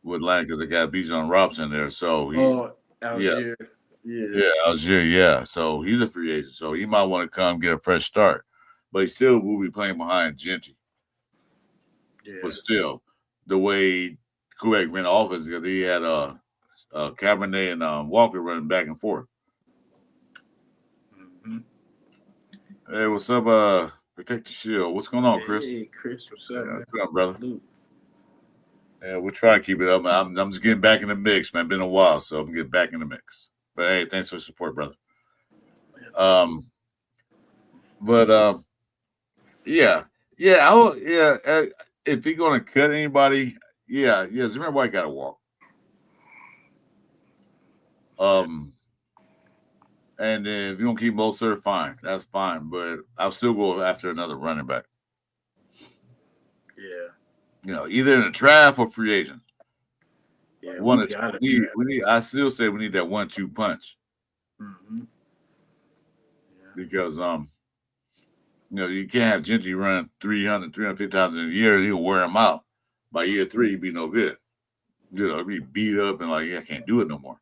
with Atlanta because they got Bijan Robinson there. So Oh, yeah, Algier, yeah, yeah, Algier, yeah. So he's a free agent. So he might want to come get a fresh start, but he still will be playing behind Genty. But yeah. still, the way Kubiak ran the offense, because he had Cabernet and Walker running back and forth. hmm Hey, what's up? Protect the Shield. What's going on, Chris? Hey, Chris, what's Yeah, up, man? what's going on, brother? Salute. Yeah, we're trying to keep it up. I'm just getting back in the mix, man. Been a while, so I'm getting back in the mix. But hey, thanks for the support, brother. Um, but yeah, yeah, yeah. If you're gonna cut anybody, yeah. Zamir White got to walk. Um, and then if you don't keep Moser, fine, that's fine. But I'll still go after another running back. Yeah, Either in a draft or free agent. yeah. One We or two. got to We need. I still say we need that 1-2 punch hmm because you can't have Genty run 300, 350,000 a year. He'll wear him out. By year 3, he'd be no good. He'd be beat up and like, yeah, I can't do it no more.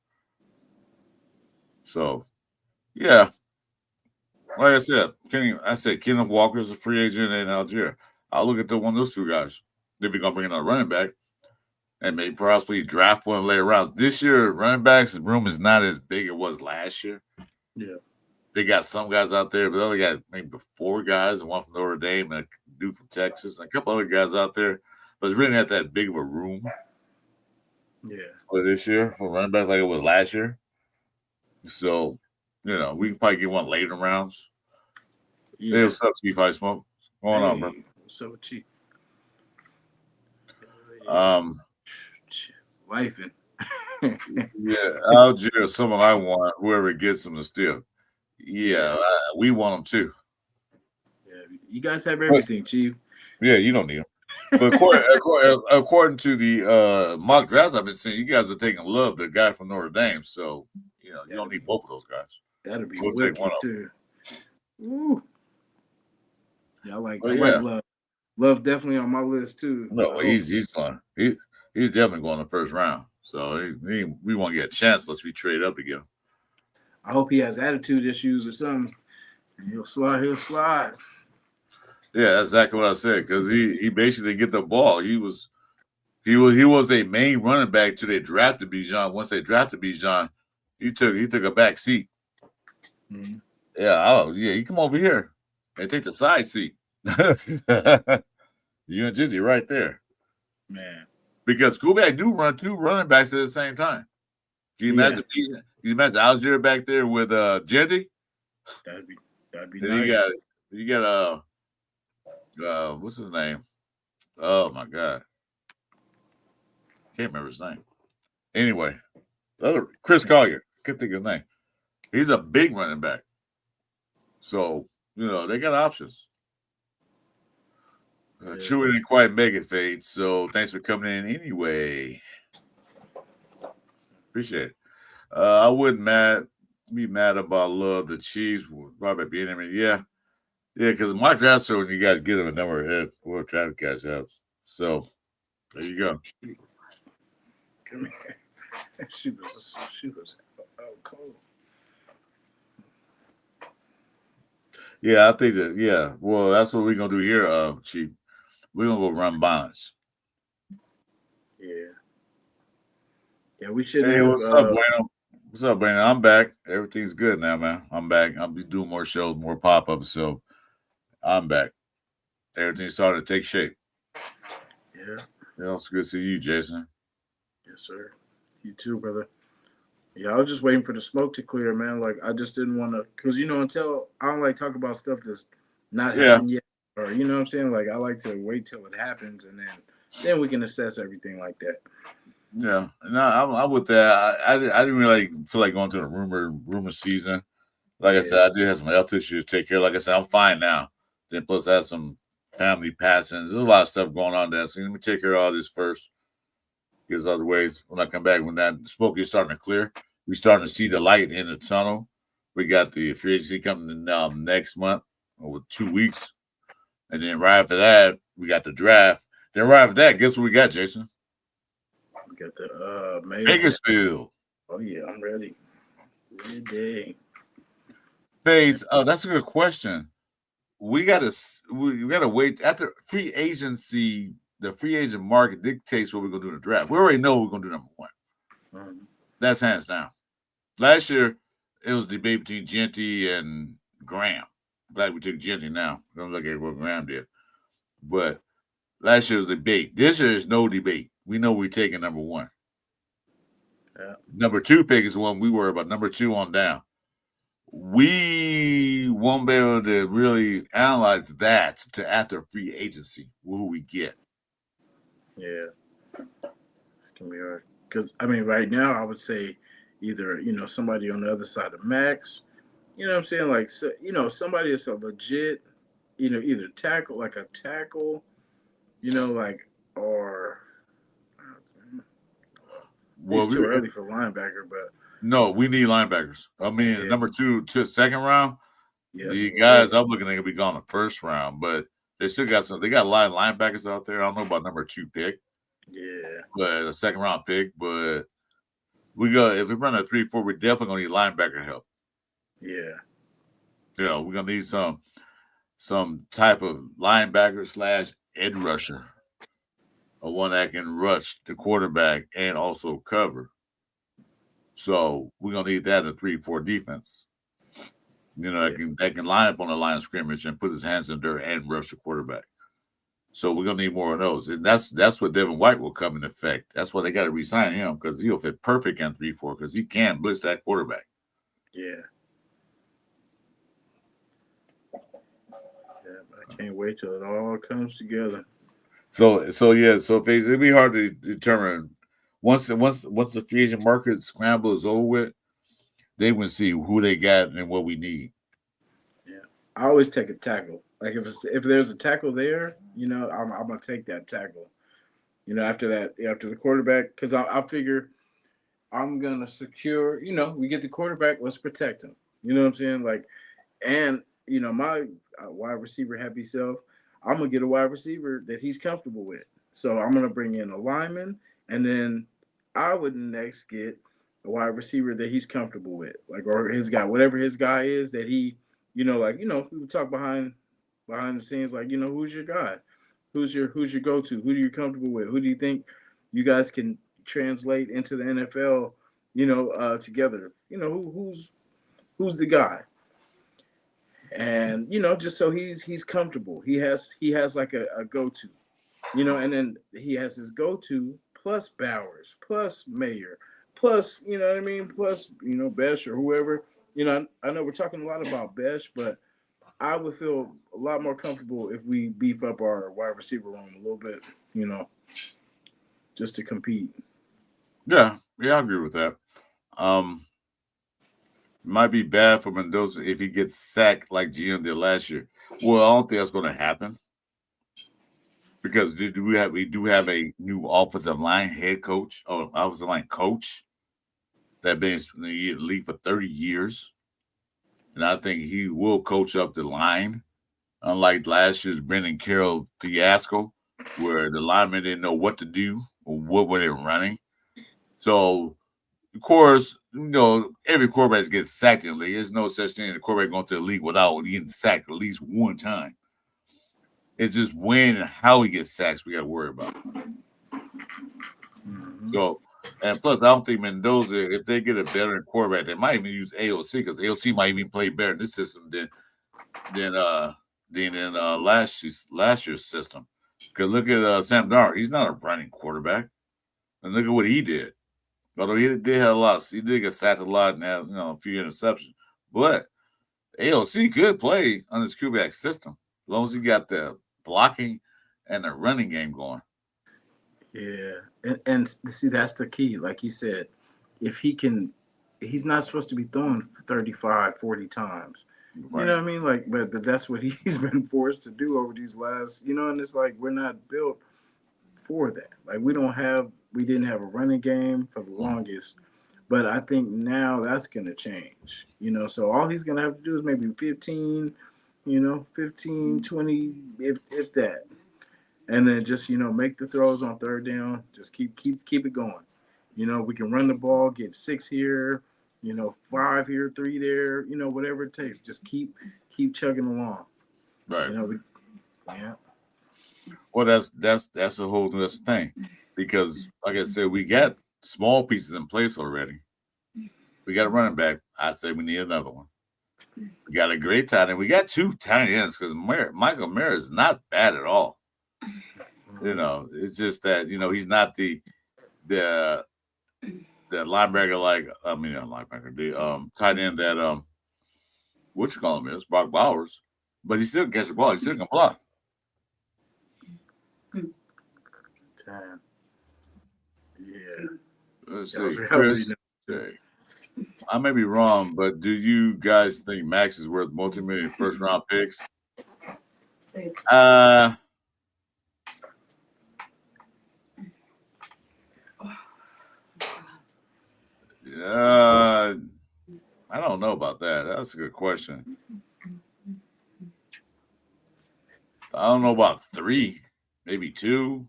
So, yeah, like I said, Kenneth Walker's a free agent in Algier. I'll look at one of those two guys. If we're gonna bring another running back and maybe possibly draft one later rounds. This year, running backs room is not as big as it was last year. Yeah, They got some guys out there, but they only got maybe 4 guys, and one from Notre Dame and a dude from Texas, and a couple other guys out there. But it's really not that big of a room yeah, for this year for running back like it was last year. So, we can probably get one later rounds. Hey, yeah. what's up, Chief High Smoke? What's going on, bro? Hey, what's up with you? Um, Life yeah, Algier, someone I want, whoever gets them to steal. Yeah, we want them too. Yeah, you guys have But, everything, Chief. yeah, you don't need them. But according to the mock draft I've been seeing, you guys are taking Love, the guy from Notre Dame. So, you don't need both of those guys. That'll be We'll take one wicked of them. too. Ooh. Yeah, I But like yeah, Love. Love definitely on my list too. no, I hope. he's going. He's definitely going the first round. So we won't get a chance unless we trade up to get him. I hope he has attitude issues or something. He'll slide. He'll slide. Yeah, that's exactly what I said. Because he basically didn't get the ball. He was their main running back till they drafted Bijan. Once they drafted Bijan, he took a back seat. Mm-hmm. Yeah, you come over here and take the side seat. You and Gigi right there. Man, Because Kubiak do run 2 running backs at the same time. Can you imagine Algier back there with Gigi? that'd be that'd be Then nice. you got what's his name? Oh my god. Can't remember his name. Anyway, Chris Collier. Can't think of his name. He's a big running back. So, they got options. Chewy didn't quite make it, Fade. So thanks for coming in anyway. Appreciate it. I wouldn't be mad about Love the Chiefs. Probably being him. Yeah, because my draft when you guys get him a number ahead, or traffic guys have. So there you go. Come here. She was cold. Yeah, I think that. Yeah, well, that's what we're gonna do here, Chief. We're gonna go run bonds. Yeah. Yeah, we shouldn't Hey, have. what's up, Bueno? What's up, Brandon? I'm back. Everything's good now, man. I'm back. I'll be doing more shows, more pop ups. So I'm back. Everything started to take shape. Yeah. Yeah, it's good to see you, Jason. Yes, sir. You too, brother. Yeah, I was just waiting for the smoke to clear, man. Like I just didn't want to, cause until I don't like talk about stuff that's not Yeah, happened yet, or you know what I'm saying. Like I like to wait till it happens, and then we can assess everything like that. yeah. No, I'm with that. I didn't really feel like going to the rumor season. Like I Yeah, said, I did have some health issues to take care of. Like I said, I'm fine now. Then plus I had some family passings. There's a lot of stuff going on there. So let me take care of all this first. Because otherwise, when I come back, when that smoke is starting to clear, we're starting to see the light in the tunnel. We got the free agency coming in next month over 2 weeks. And then right after that, we got the draft. Then right after that, guess what we got, Jason? we got the Mayor. Bakersfield. Oh yeah, I'm ready. Ready. Fades. Oh, that's a good question. We gotta wait after free agency. The free agent market dictates what we're gonna do in the draft. We already know we're gonna do number one. Um, That's hands down. Last year, it was a debate between Genty and Graham. Glad we took Genty now. Don't look at what Graham did. But last year was a debate. This year is no debate. We know we're taking number one. yeah, Number two pick is the one we worry about. Number two on down. We won't be able to really analyze that to after free agency. Who we get? yeah. It's gonna be hard. Cause I mean, right now I would say either somebody on the other side of Max. You know what I'm saying? Like so, somebody that's a legit, either tackle like a tackle, like or Well, he's we too early for linebacker, but no, we need linebackers. I mean, yeah, number two to second round. yeah, that's a The little late. guys I'm looking at gonna be gone the first round, but they still got some. They got a lot of linebackers out there. I don't know about number two pick, Yeah, but a second round pick. But we got if we run a 3-4, we're definitely gonna need linebacker help. yeah, We're gonna need some type of linebacker slash edge rusher, a one that can rush the quarterback and also cover. So we're gonna need that in a 3-4 defense. yeah, That can line up on the line of scrimmage and put his hands in dirt and rush the quarterback. So we're gonna need more of those, and that's what Devin White will come in effect. That's why they got to resign him because he'll fit perfect in 3-4 because he can blitz that quarterback. yeah, yeah. But I can't wait till it all comes together. So yeah, so it'd be hard to determine once the free agent market scramble is over with, they will see who they got and what we need. Yeah, I always take a tackle. Like if there's a tackle there, I'm gonna take that tackle. After that, after the quarterback, because I figure I'm gonna secure. We get the quarterback. Let's protect him. You know what I'm saying? Like, and my wide receiver happy self. I'm gonna get a wide receiver that he's comfortable with. So I'm gonna bring in a lineman, and then I would next get a wide receiver that he's comfortable with, like or his guy, whatever his guy is that he, we would talk behind the scenes, like who's your guy, who's your go to, who are you comfortable with, who do you think you guys can translate into the NFL, together, who's the guy, and just so he's comfortable, he has like a go-to, and then he has his go-to plus Bowers plus Mayer plus what I mean, plus Besh or whoever. I know we're talking a lot about Besh, but I would feel a lot more comfortable if we beef up our wide receiver room a little bit, you know, just to compete. Yeah, I agree with that. Um, might be bad for Mendoza if he gets sacked like GM did last year. Well, I don't think that's going to happen because we do have a new offensive line head coach or offensive line coach that been in the league for 30 years, and I think he will coach up the line. Unlike last year's Brendan Carroll fiasco, where the linemen didn't know what to do or what were they running. So, of course, every quarterback gets sacked in the league. There's no such thing as a quarterback going to the league without getting sacked at least one time. It's just when and how he gets sacked we got to worry about. Mm-hmm. So And plus, I don't think Mendoza, if they get a veteran quarterback, they might even use AOC because AOC might even play better in this system than in last year's system. Because look at Sam Darnold, he's not a running quarterback, and look at what he did. Although he did have a lot, he did get sacked a lot and have a few interceptions, but AOC could play on this quarterback system as long as he got the blocking and the running game going. Yeah, and see that's the key. Like you said, if he can, he's not supposed to be throwing 35, 40 times. You Right. know what I mean? Like, but that's what he's been forced to do over these last. And it's like we're not built for that. Like we didn't have a running game for the longest. But I think now that's going to change. So all he's going to have to do is maybe 15, 15, 20, if that. And then just, make the throws on third down. Just keep it going. We can run the ball, get 6 here, 5 here, 3 there, whatever it takes. Just keep chugging along. Right. Yeah. Well, that's a whole other thing because, like I said, we got small pieces in place already. We got a running back. I'd say we need another one. We got a great tight end. We got 2 tight ends because Michael Mayer is not bad at all. It's just that he's not the linebacker not linebacker, the tight end that what you call him is Brock Bowers, but he still gets the ball. He still can block. Yeah. Let's see, Chris. I may be wrong, but do you guys think Max is worth multi-million first-round picks? I don't know about that. That's a good question. I don't know about 3, maybe 2.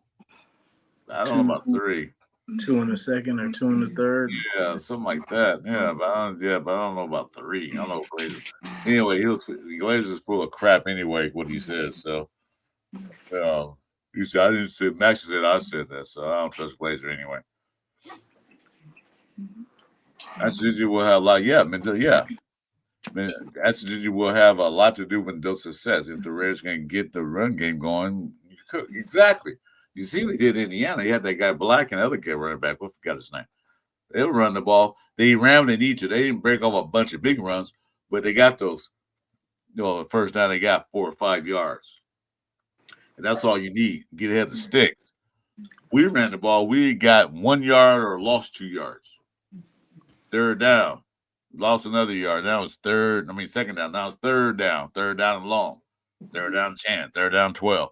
I don't know about 3. 2 in the second or 2 in the third. Yeah, something like that. Yeah, but I don't know about 3. I don't know Glazer. Anyway, Glazer's full of crap anyway. What he says. So, you said I didn't say Max said I said that, so I don't trust Glazer anyway. That's usually will have a lot. Yeah, that's usually will have a lot to do with those success. If the Raiders can get the run game going, you could exactly. You see, what they did in Indiana. He had that guy Black and the other guy running back. What forgot his name? They would run the ball. They ran when they need to. They didn't break off a bunch of big runs, but they got those. The first down they got 4 or 5 yards, and that's all you need. Get ahead of the sticks. We ran the ball. We got 1 yard or lost 2 yards. Third down, lost another yard. Now it's second down. Now it's third down and long. Third down 10. Third down 12.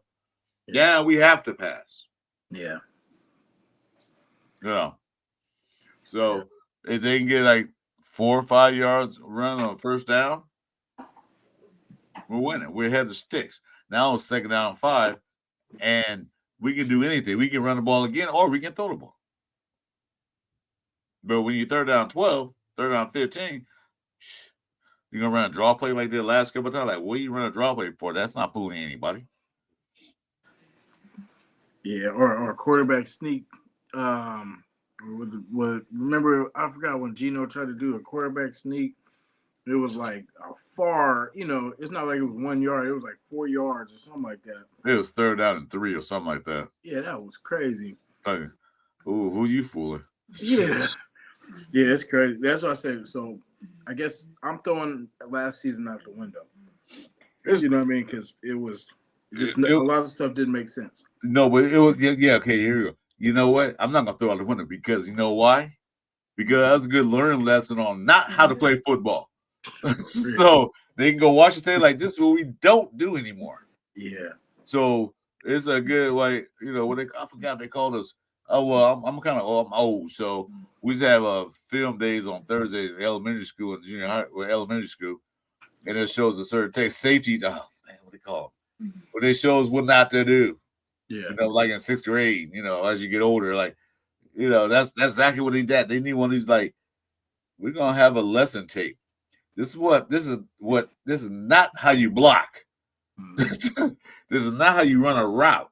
Yeah, we have to pass. Yeah. So if they can get like 4 or 5 yards run on first down, we're winning. We're ahead of the sticks. Now it's second down 5, and we can do anything. We can run the ball again, or we can throw the ball. But when you third down 12, third down 15, you're gonna run a draw play like the last couple of times. Like, what do you run a draw play for? That's not fooling anybody. Yeah, or a quarterback sneak. Remember, I forgot when Geno tried to do a quarterback sneak. It was like a far, it's not like it was 1 yard. It was like 4 yards or something like that. It was third down and 3 or something like that. Yeah, that was crazy. Like, ooh, who you fooling? Yeah. Yeah, it's crazy. That's what I said. So I guess I'm throwing last season out the window. You know what I mean? Because it was just a lot of stuff didn't make sense. No, but it was okay, here we go. You know what? I'm not gonna throw out the window because you know why? Because that's a good learning lesson on not how to play football. So they can go watch it. Like, this is what we don't do anymore. Yeah. So it's a good I forgot they called us. Oh well, I'm kind of I'm old, so we used to have film days on Thursdays in elementary school and junior high or elementary school, and it shows a certain safety. Oh man, what they call them? What they shows what not to do. Yeah. Like in 6th grade. As you get older, like that's exactly what they did. They need one of these like we're gonna have a lesson tape. This is not how you block. This is not how you run a route.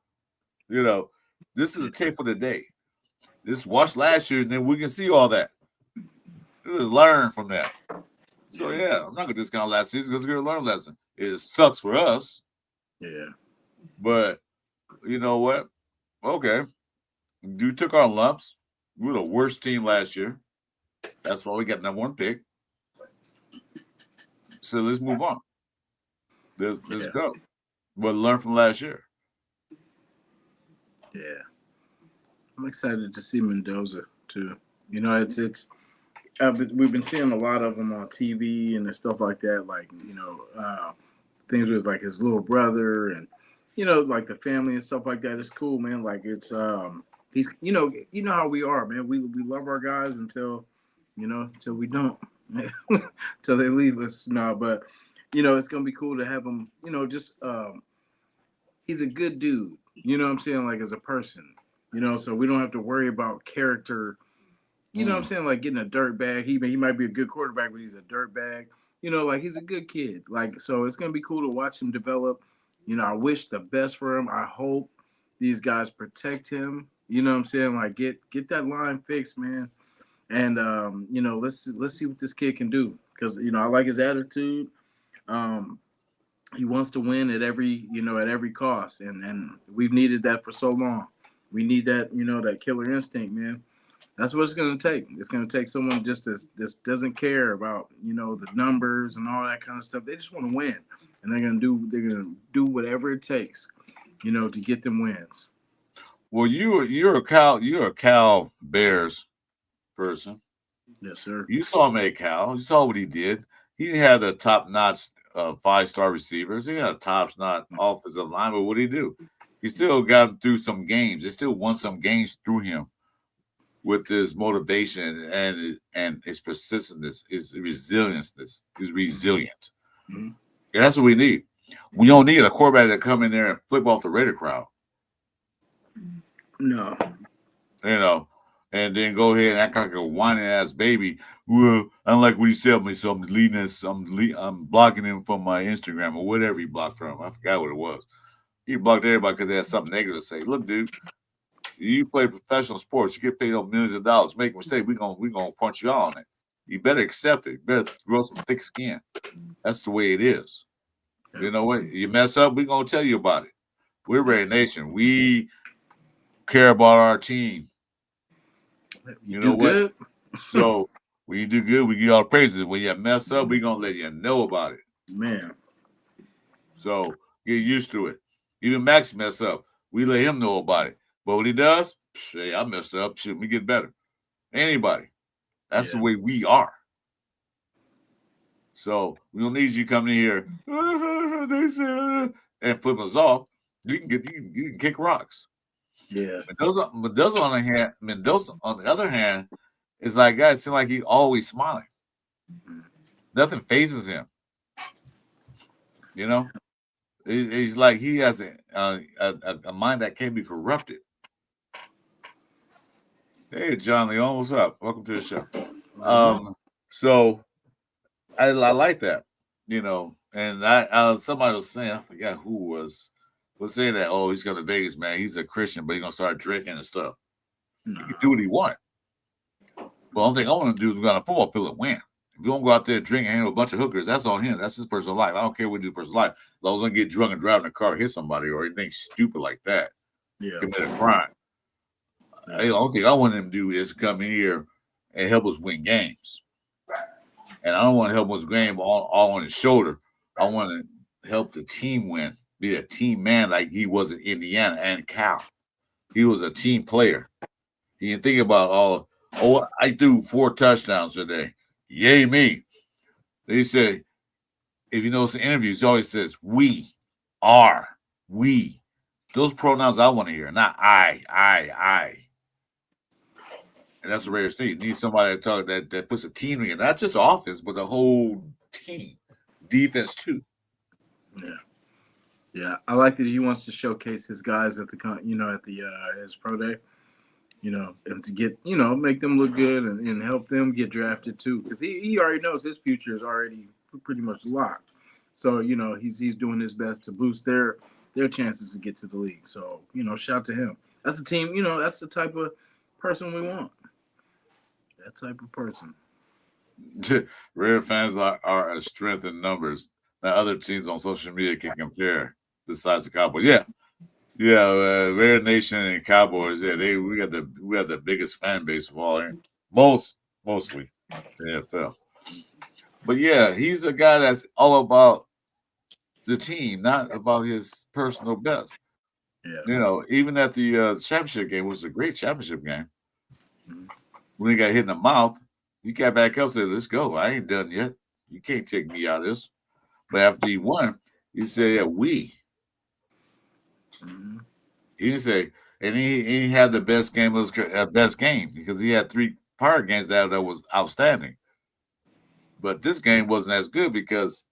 This is a tape for the day. Just watch last year, and then we can see all that. Just learn from that. So yeah, I'm not gonna discount last season because we're gonna learn a lesson. It sucks for us, Yeah. but you know what? Okay, you took our lumps. We were the worst team last year. That's why we got #1 pick. So let's move on. Let's Yeah. go. But learn from last year. Yeah. I'm excited to see Mendoza too. It's we've been seeing a lot of him on TV and stuff like that. Like things with like his little brother and like the family and stuff like that. It's cool, man. Like it's he's how we are, man. We love our guys until we don't, until they leave us. No, but it's gonna be cool to have him. Just he's a good dude. You know what I'm saying? Like as a person. So we don't have to worry about character. You know what I'm saying? Like getting a dirt bag. He might be a good quarterback, but he's a dirt bag. Like he's a good kid. Like so, it's gonna be cool to watch him develop. I wish the best for him. I hope these guys protect him. You know what I'm saying? Like get that line fixed, man. And let's see what this kid can do because I like his attitude. Um, he wants to win at every cost, and we've needed that for so long. We need that killer instinct, man. That's what it's going to take. It's going to take someone just doesn't care about the numbers and all that kind of stuff. They just want to win, and they're gonna do whatever it takes, to get them wins. Well, you're a Cal Bears person. Yes, sir. You saw him at Cal. You saw what he did. He had a top-notch 5-star receivers. He had a top-notch offensive line. But what did he do? He still got through some games. They still won some games through him with his motivation and his persistence, his resilience. He's resilient. Mm-hmm. And that's what we need. We don't need a quarterback that come in there and flip off the Raider crowd. No. And then go ahead and act like a whining ass baby. Well, I don't like what he said to me, so I'm deleting this. I'm blocking him from my Instagram or whatever he blocked from. I forgot what it was. He blocked everybody because they had something negative to say. Look, dude, you play professional sports. You get paid on millions of dollars. Make a mistake, we gonna punch you out on it. You better accept it. You better grow some thick skin. That's the way it is. You know what? You mess up, we're gonna tell you about it. We're Raider Nation. We care about our team. You know what? Good. So when you do good, we give all praises. When you mess up, we're gonna let you know about it. Man. So get used to it. Even Max mess up. We let him know about it. But when he does, hey, I messed up. Shit, we get better. Anybody. That's the way we are. So we don't need you coming in here and flip us off. You can kick rocks. Yeah. Mendoza on the other hand, is like guys seem like he's always smiling. Nothing phases him. He's like he has a mind that can't be corrupted. Hey, John Leon, what's up? Welcome to the show. So I like that, and I somebody was saying, I forgot who was saying that, oh, he's going to Vegas, man. He's a Christian, but he's going to start drinking and stuff. He can do what he wants. But the only thing I want to do is go on a football field and win. If you don't go out there and drink and handle a bunch of hookers, that's on him. That's his personal life. I don't care what he do personal life. As long as I get drunk and drive in a car, hit somebody or anything stupid like that, commit a crime. The only thing I want him to do is come in here and help us win games. And I don't want to help us game all on his shoulder. I want to help the team win, be a team man like he was in Indiana and Cal. He was a team player. You can think about I threw 4 touchdowns today. Yay me. They say, if you notice the interviews, he always says, we are, we. Those pronouns I want to hear, not I. And that's the Raiders thing. You need somebody that puts a team together, not just offense, but the whole team, defense too. Yeah. I like that he wants to showcase his guys at his pro day, and to get make them look good and help them get drafted too, because he already knows his future is already pretty much locked. So he's doing his best to boost their chances to get to the league. So shout out to him. That's the team. That's the type of person we want. That type of person. Red fans are a strength in numbers that other teams on social media can compare. Besides the Cowboys, yeah, Red Nation and Cowboys, yeah, we got the biggest fan base of all, mostly the NFL. But yeah, he's a guy that's all about the team, not about his personal best. Yeah. You know, even at the championship game, which was a great championship game, Mhm. when he got hit in the mouth, he got back up and said, "Let's go. I ain't done yet. You can't take me out of this." But after he won, he said, "Yeah, we." Mhm. He didn't say, and he had the best game of his best game because he had three prior games that was outstanding. But this game wasn't as good because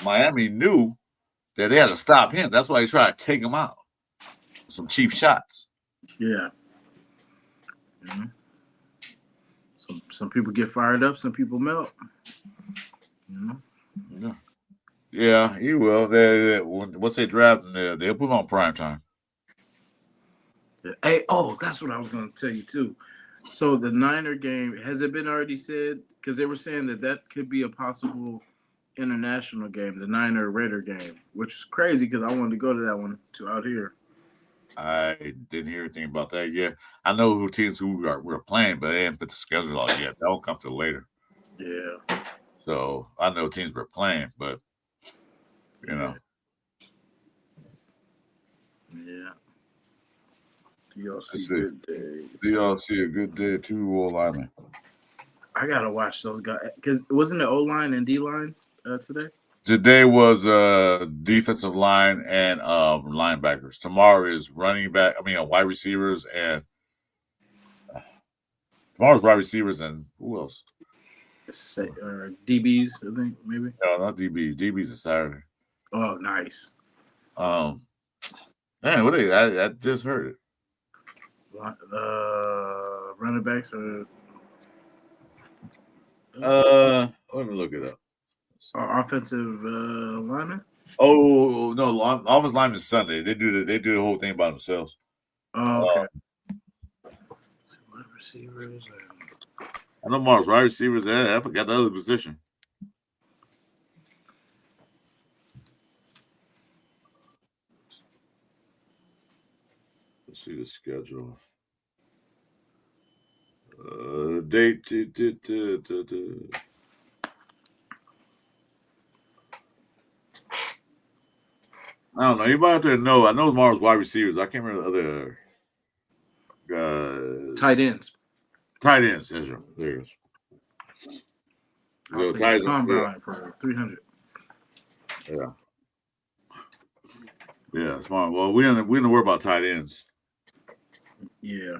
Miami knew that they had to stop him. That's why they tried to take him out. Some cheap shots. Yeah. Mhm. Some people get fired up. Some people melt. Yeah, yeah, he will. Once they draft him, they'll put him on prime time. Yeah. Hey, oh, that's what I was going to tell you too. So the Niner game, has it been already said? Because they were saying that could be a possible international game, the Niner Raider game, which is crazy because I wanted to go to that one too out here. I didn't hear anything about that yet. I know who teams we're playing, but they haven't put the schedule out yet. That will come till later. Yeah, So I know teams we're playing, but you yeah, know, yeah. Y'all see let's see. good Do days. y'all see a good day too, old lineman? I gotta watch those guys because wasn't it O line and D line today? Today was defensive line and linebackers. Tomorrow is running back. I mean, wide receivers and tomorrow's wide receivers and who else? DBs, I think maybe. No, not DBs. DBs is Saturday. Oh, nice. Um, man, what they? I just heard it. Running backs are Let me look it up. offensive linemen. Oh no, offensive lineman is Sunday. They do the whole thing by themselves. Oh, Uh, okay. Wide receivers. I know Mars wide receivers. I forgot the other position. Let's see the schedule. Date. I don't know. Anybody out there know? I know Mars wide receivers. I can't remember the other Tight ends. tight ends. There it is. I'll So take a tight ends. combine for 300. Yeah. Yeah, smart. Well, we don't worry about tight ends. Yeah.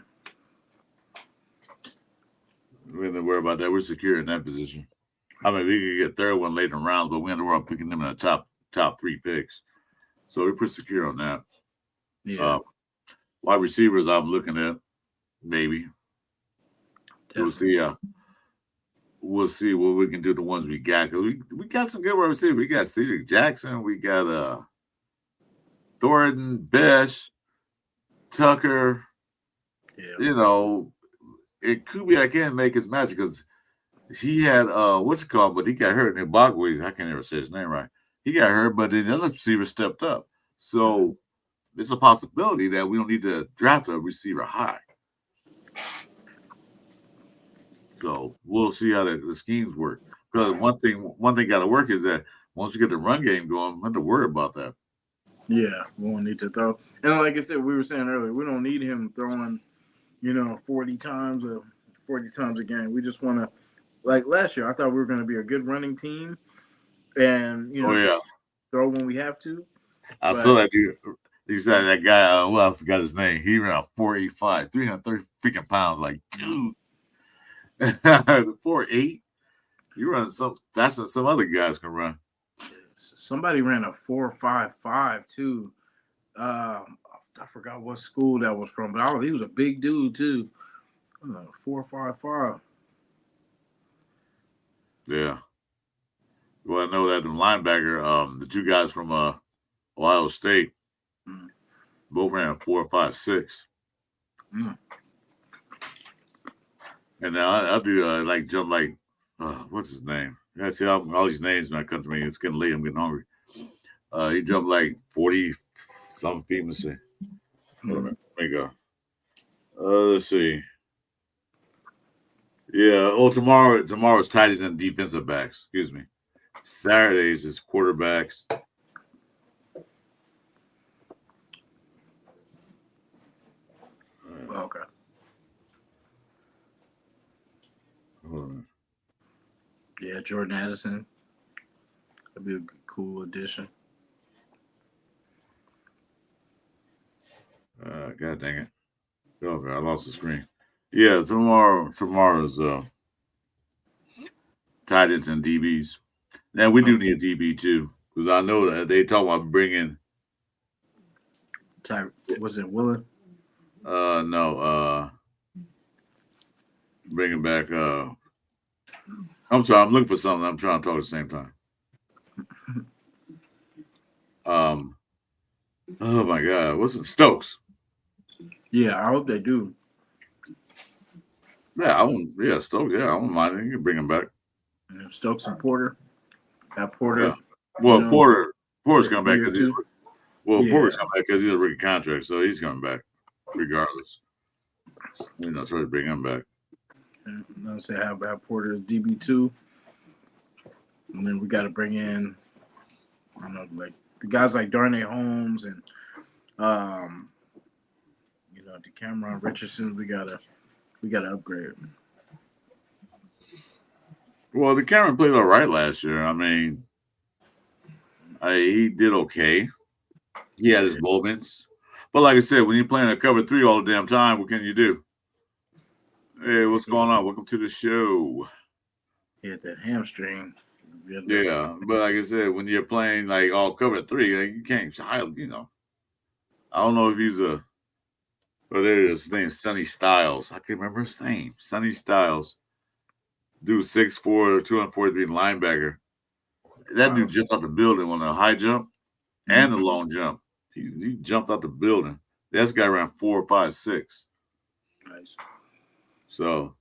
We don't worry about that. We're secure in that position. I mean, we could get third one later in rounds, but we don't worry about picking them in the top three picks. So we're pretty secure on that. Yeah. Wide receivers, I'm looking at maybe. Definitely. We'll see what we can do. The ones we got because we got some good wide receivers. We got Cedric Jackson. We got Thornton, Besh, Tucker. Yeah. You know, Kubiak can't make his magic because he had what's it called, but he got hurt in Mbagwe. I can't ever say his name right. He got hurt, but then the other receiver stepped up. So it's a possibility that we don't need to draft a receiver high. So we'll see how the schemes work. Because one thing got to work is that once you get the run game going, we don't have to worry about that. Yeah. We won't need to throw. And like I said, we were saying earlier, we don't need him throwing, 40 times a game. We just want to, like last year, I thought we were going to be a good running team, and Oh yeah, just throw when we have to. I saw that dude. He said that guy. Well, I forgot his name. He ran a 4.85, 330 freaking pounds. Like, dude, 4.8. You run some faster than some other guys can run. Somebody ran a 4.55 too. I forgot what school that was from, but he was a big dude too. 4.55. Yeah. Well, I know that the linebacker, the two guys from Ohio State, both ran a 4.56. Mm. And now I'll do like jump like what's his name? I see all these names when I come to me. It's getting late. I'm getting hungry. He jumped like 40 some feet. Let's see. Wait a minute. There you go. Let's see. Yeah. Oh, tomorrow's tight ends and defensive backs. Excuse me. Saturdays is quarterbacks. Okay. Hold on. Yeah, Jordan Addison. That'd be a cool addition. God dang it. Oh, I lost the screen. Yeah, tomorrow's tight ends and DBs. Now we do need a DB too because I know that they talk about bringing. Was it Willen? No, bringing back. I'm sorry, I'm looking for something. I'm trying to talk at the same time. Um. Oh my God, what's it? Stokes. Yeah, I hope they do. Yeah, I won't. Yeah, Stokes. Yeah, I won't mind it. You can bring him back. Stokes and Porter. Have Yeah. Porter, Well, Porter's for coming back year because he's. two. Yeah, Porter's coming back because he's a rookie contract, so he's coming back regardless. Try to bring him back. and let's say have Porter as DB2, and then we got to bring in, I don't know, like the guys like Darnay Holmes and um, Cameron Richardson. We gotta upgrade. Well, the Cameron played all right last year. I mean, he did okay. He had his moments, but like I said, when you're playing a cover three all the damn time, what can you do? Hey, what's going on? Welcome to the show. He had that hamstring. Yeah, but like I said, when you're playing like all cover three, like, you can't. I don't know if he's a. But there is his name, Sonny Styles. I can't remember his name. Sonny Styles. Dude, 6'4", 243 linebacker. That dude jumped out the building on a high jump and the long jump. He jumped out the building. That's guy around 4, 5, 6. Nice. So,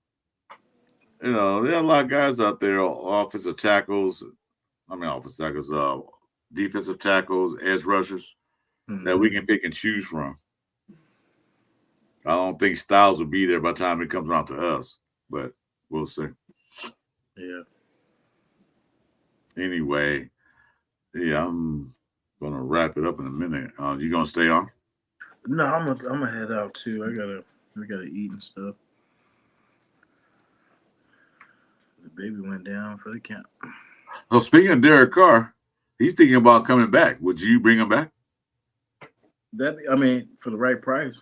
there are a lot of guys out there, offensive tackles. Defensive tackles, edge rushers that we can pick and choose from. I don't think Styles will be there by the time it comes around to us, but we'll see. Yeah. Anyway, yeah, I'm gonna wrap it up in a minute. You gonna stay on? No, I'm gonna head out too. We gotta eat and stuff. The baby went down for the camp. So speaking of Derek Carr, he's thinking about coming back. Would you bring him back? For the right price,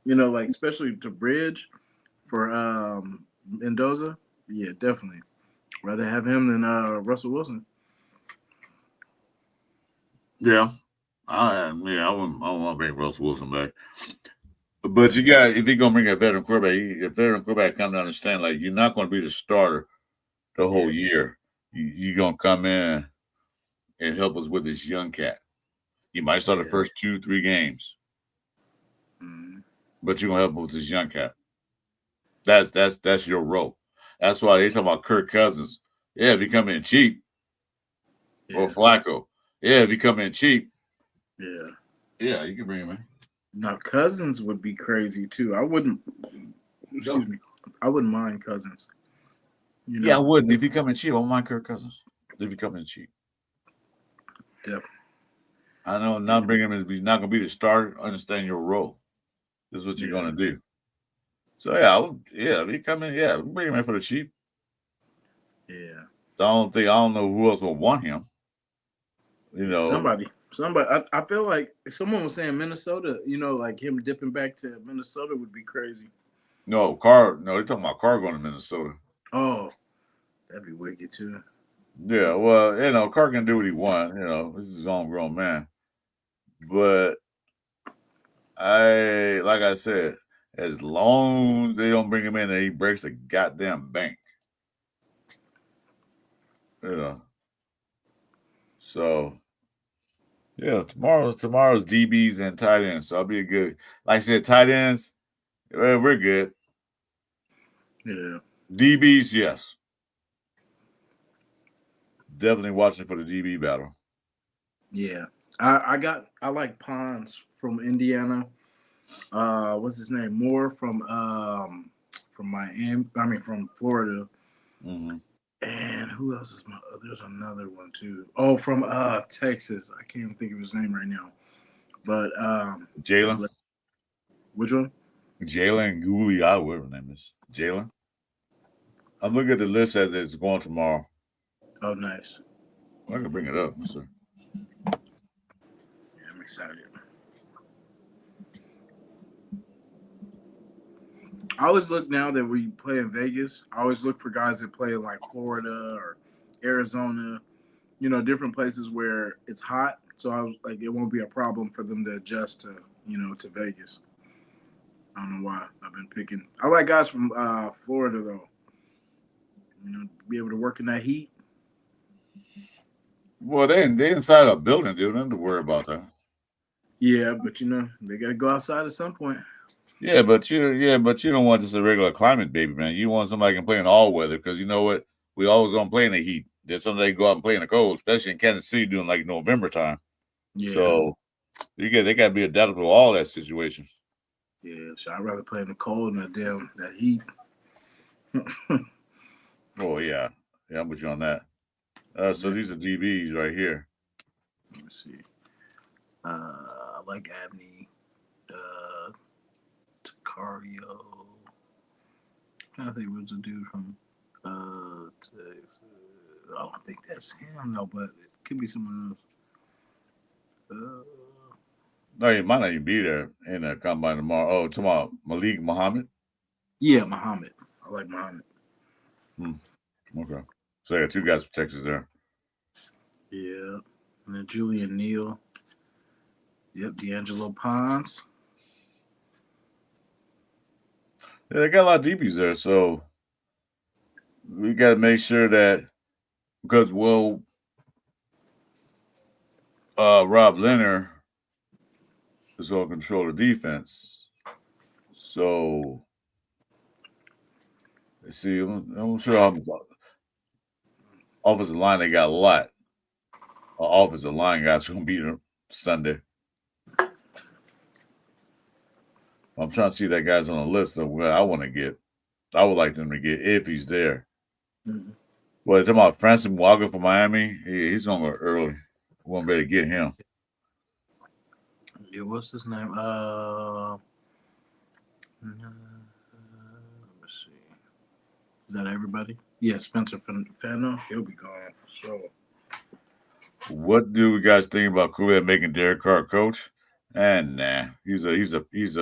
like especially to bridge for Mendoza. Yeah, definitely. Rather have him than Russell Wilson. Yeah. I wouldn't want to bring Russell Wilson back. But you got if you're gonna bring a veteran quarterback, if veteran quarterback come to understand like you're not gonna be the starter the whole year. You're gonna come in and help us with this young cat. You might start the first 2-3 games. But you're gonna help with this young cat. That's your role. That's why they talk about Kirk Cousins. Yeah, if he come in cheap. Or Flacco. Yeah, if he come in cheap. Yeah. Yeah, you can bring him in. Now Cousins would be crazy too. I wouldn't mind Cousins. Yeah, I wouldn't. If he come in cheap, I wouldn't mind Kirk Cousins. If he come in cheap. Definitely. I know not bringing him in, he's not gonna be the starter. Understand your role. This is what you're gonna do. So if he come in, bring him in for the cheap. Yeah. So I don't know who else will want him. Somebody. I feel like someone was saying Minnesota. Like him dipping back to Minnesota would be crazy. No, Carr. No, they're talking about Carr going to Minnesota. Oh, that'd be wicked too. Yeah, well, Carr can do what he wants. This is his own grown man. But like I said, as long as they don't bring him in and he breaks the goddamn bank. So yeah, tomorrow's DBs and tight ends. So I'll be a good. Like I said, tight ends, we're good. Yeah. DBs, yes. Definitely watching for the DB battle. Yeah. I like Pons from Indiana. What's his name? Moore from Miami. I mean from Florida. Mm-hmm. And who else is my? There's another one too. Oh, from Texas. I can't even think of his name right now. But they Jalen. play. Which one? Jalen Gooley, whatever his name is. Jalen. I'm looking at the list as it's going tomorrow. Oh, nice. I can bring it up. Yes, sir. Yeah, I'm excited. I always look now that we play in Vegas. I always look for guys that play in like Florida or Arizona. Different places where it's hot. So I was like, it won't be a problem for them to adjust to Vegas. I don't know why I've been picking. I like guys from Florida though. Be able to work in that heat. Well, they inside a building, dude. Nothing to worry about that. Yeah, but they got to go outside at some point. Yeah, but you don't want just a regular climate, baby, man. You want somebody who can play in all weather because you know what? We always gonna play in the heat. There's somebody go out and play in the cold, especially in Kansas City during like November time. Yeah, So they gotta be adaptable to all that situation. yeah. So I'd rather play in the cold than that heat. Oh yeah, I'm with you on that. So Yeah. these are DBs right here. Let me see. I like Abney, Tacario. I think it was a dude from Texas. I don't think that's him, no, but it could be someone else. No, he might not even be there in the combine tomorrow. Oh, tomorrow, Malik Muhammad. Yeah, Muhammad. I like Muhammad. Hmm. Okay. So I got two guys from Texas there. Yeah. And then Julian Neal. Yep, D'Angelo Pons. Yeah, they got a lot of DBs there. So we got to make sure that because Rob Leonard is going to control the defense. So let's see. I'm sure offensive line they got a lot. Offensive line guys going to be there Sunday. I'm trying to see that guy's on the list of what I want to get. I would like them to get if he's there. Mm-hmm. Well, talking about Francis Walker from Miami, he's on early. We won't be able to get him. Yeah, what's his name? Let me see. Is that everybody? Yeah, Spencer Fano. He'll be gone for sure. What do we guys think about Kool-Aid making Derek Carr coach? And nah, he's a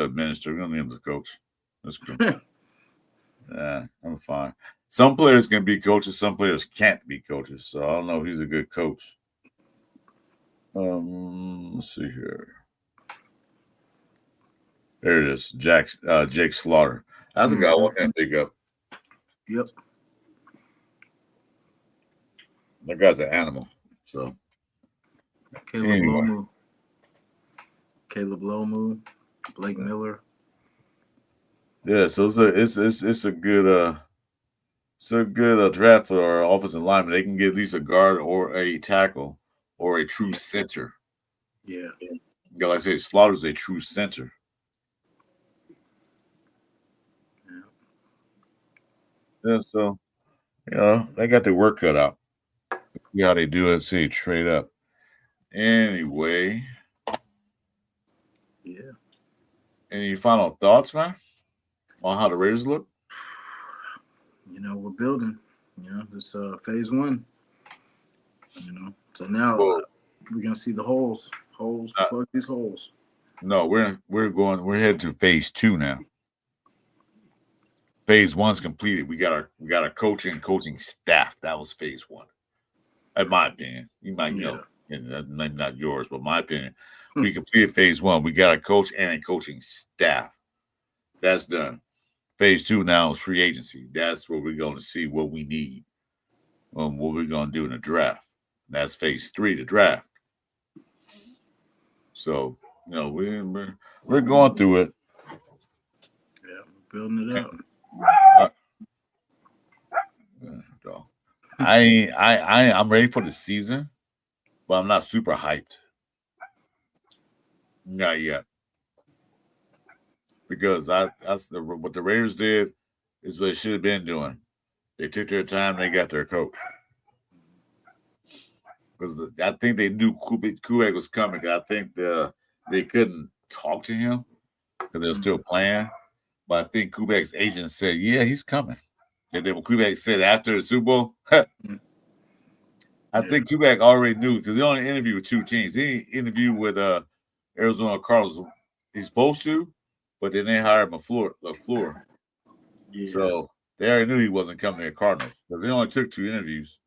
minister. We don't need him as coach. That's cool. Yeah, I'm fine. Some players can be coaches. Some players can't be coaches. So I don't know if he's a good coach. Let's see here. There it is. Jake Slaughter. That's a guy I want to pick up. Yep. That guy's an animal. So Caleb anyway, Lomu. Caleb Lomu. Blake Miller. yeah. So it's a good draft for our offensive lineman. They can get at least a guard or a tackle or a true center. Yeah. Yeah, like I say, Slaughter's a true center. Yeah, so they got their work cut out. See how they do it. See, trade up. Anyway, Yeah. any final thoughts, man, on how the Raiders look? We're building. This phase one. So now Well, we're gonna see the holes. uh, Plug these holes. no, we're headed to phase two now. Phase one's completed. We got our coaching staff. That was phase one. In my opinion. You might Yeah. and maybe not yours, but my opinion. We completed phase one. We got a coach and a coaching staff. That's done. Phase two now is free agency. That's where we're going to see what we need, what we're going to do in the draft. That's phase three, the draft. So, we're going through it. Yeah. We're building it up. I'm ready for the season, but I'm not super hyped. Not yet. Because what the Raiders did is what they should have been doing. They took their time, they got their coach. Because I think they knew Kubek was coming. I think they couldn't talk to him because they were still playing. But I think Kubek's agent said, "Yeah, he's coming." And then when Kubek said after the Super Bowl, I think Kubek already knew because he only interviewed with two teams. He interviewed with Arizona Cardinals. He's supposed to, but then they hired him LaFleur. Yeah. So they already knew he wasn't coming to the Cardinals because they only took 2 interviews.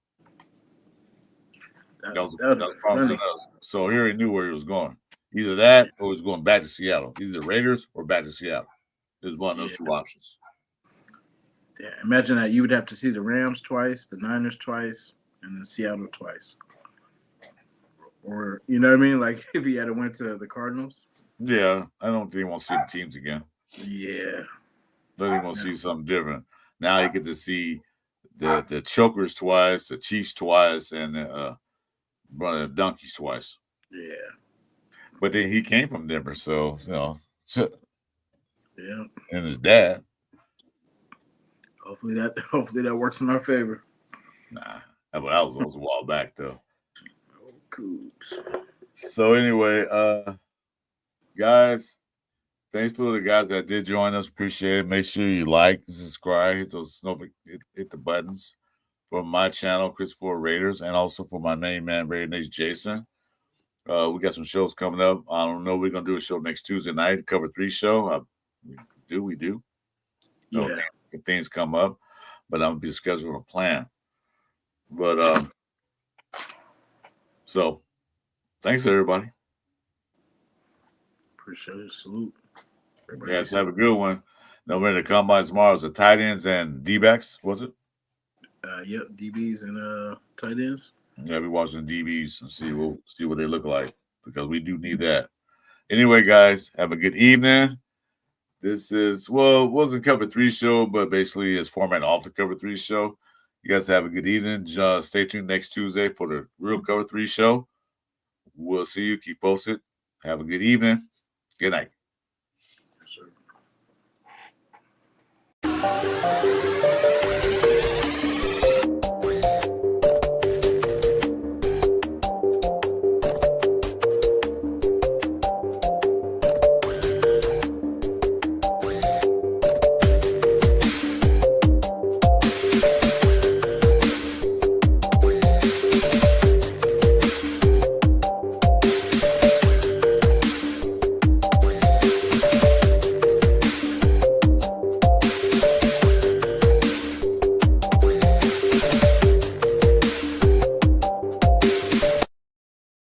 That was promising us. So he already knew where he was going. Either that or he was going back to Seattle. Either the Raiders or back to Seattle. There's one of those 2 options. Yeah, imagine that you would have to see the Rams twice, the Niners twice, and then Seattle twice. Or you know what I mean? Like if he had went to the Cardinals. Yeah, I don't think he wants to see the teams again. Yeah. I think he wants to see something different. Now you get to see the Chokers twice, the Chiefs twice, and the Donkeys twice. Yeah. But then he came from Denver, so yeah. And his dad. Hopefully that works in our favor. Nah, that was a while back though. Oh, coops. So anyway, guys, thanks for the guys that did join us. Appreciate it. Make sure you like, subscribe, hit those hit the buttons for my channel, Chris for Raiders, and also for my main man, Raider Nation Jason. We got some shows coming up. I don't know. We're gonna do a show next Tuesday night, Cover 3 show. We do. Yeah. Things come up, but I'm gonna be scheduling a plan. But so thanks everybody. Appreciate it. Salute. You guys have a good one. Now we're in the combine tomorrow. It's the tight ends and D-backs, was it? Yep, DBs and tight ends. Yeah, we watching the DBs and see what they look like because we do need that. Anyway, guys, have a good evening. This is, it wasn't Cover 3 show, but basically it's format off the Cover 3 show. You guys have a good evening. Just stay tuned next Tuesday for the real Cover 3 show. We'll see you. Keep posted. Have a good evening. Good night. Yes, sir.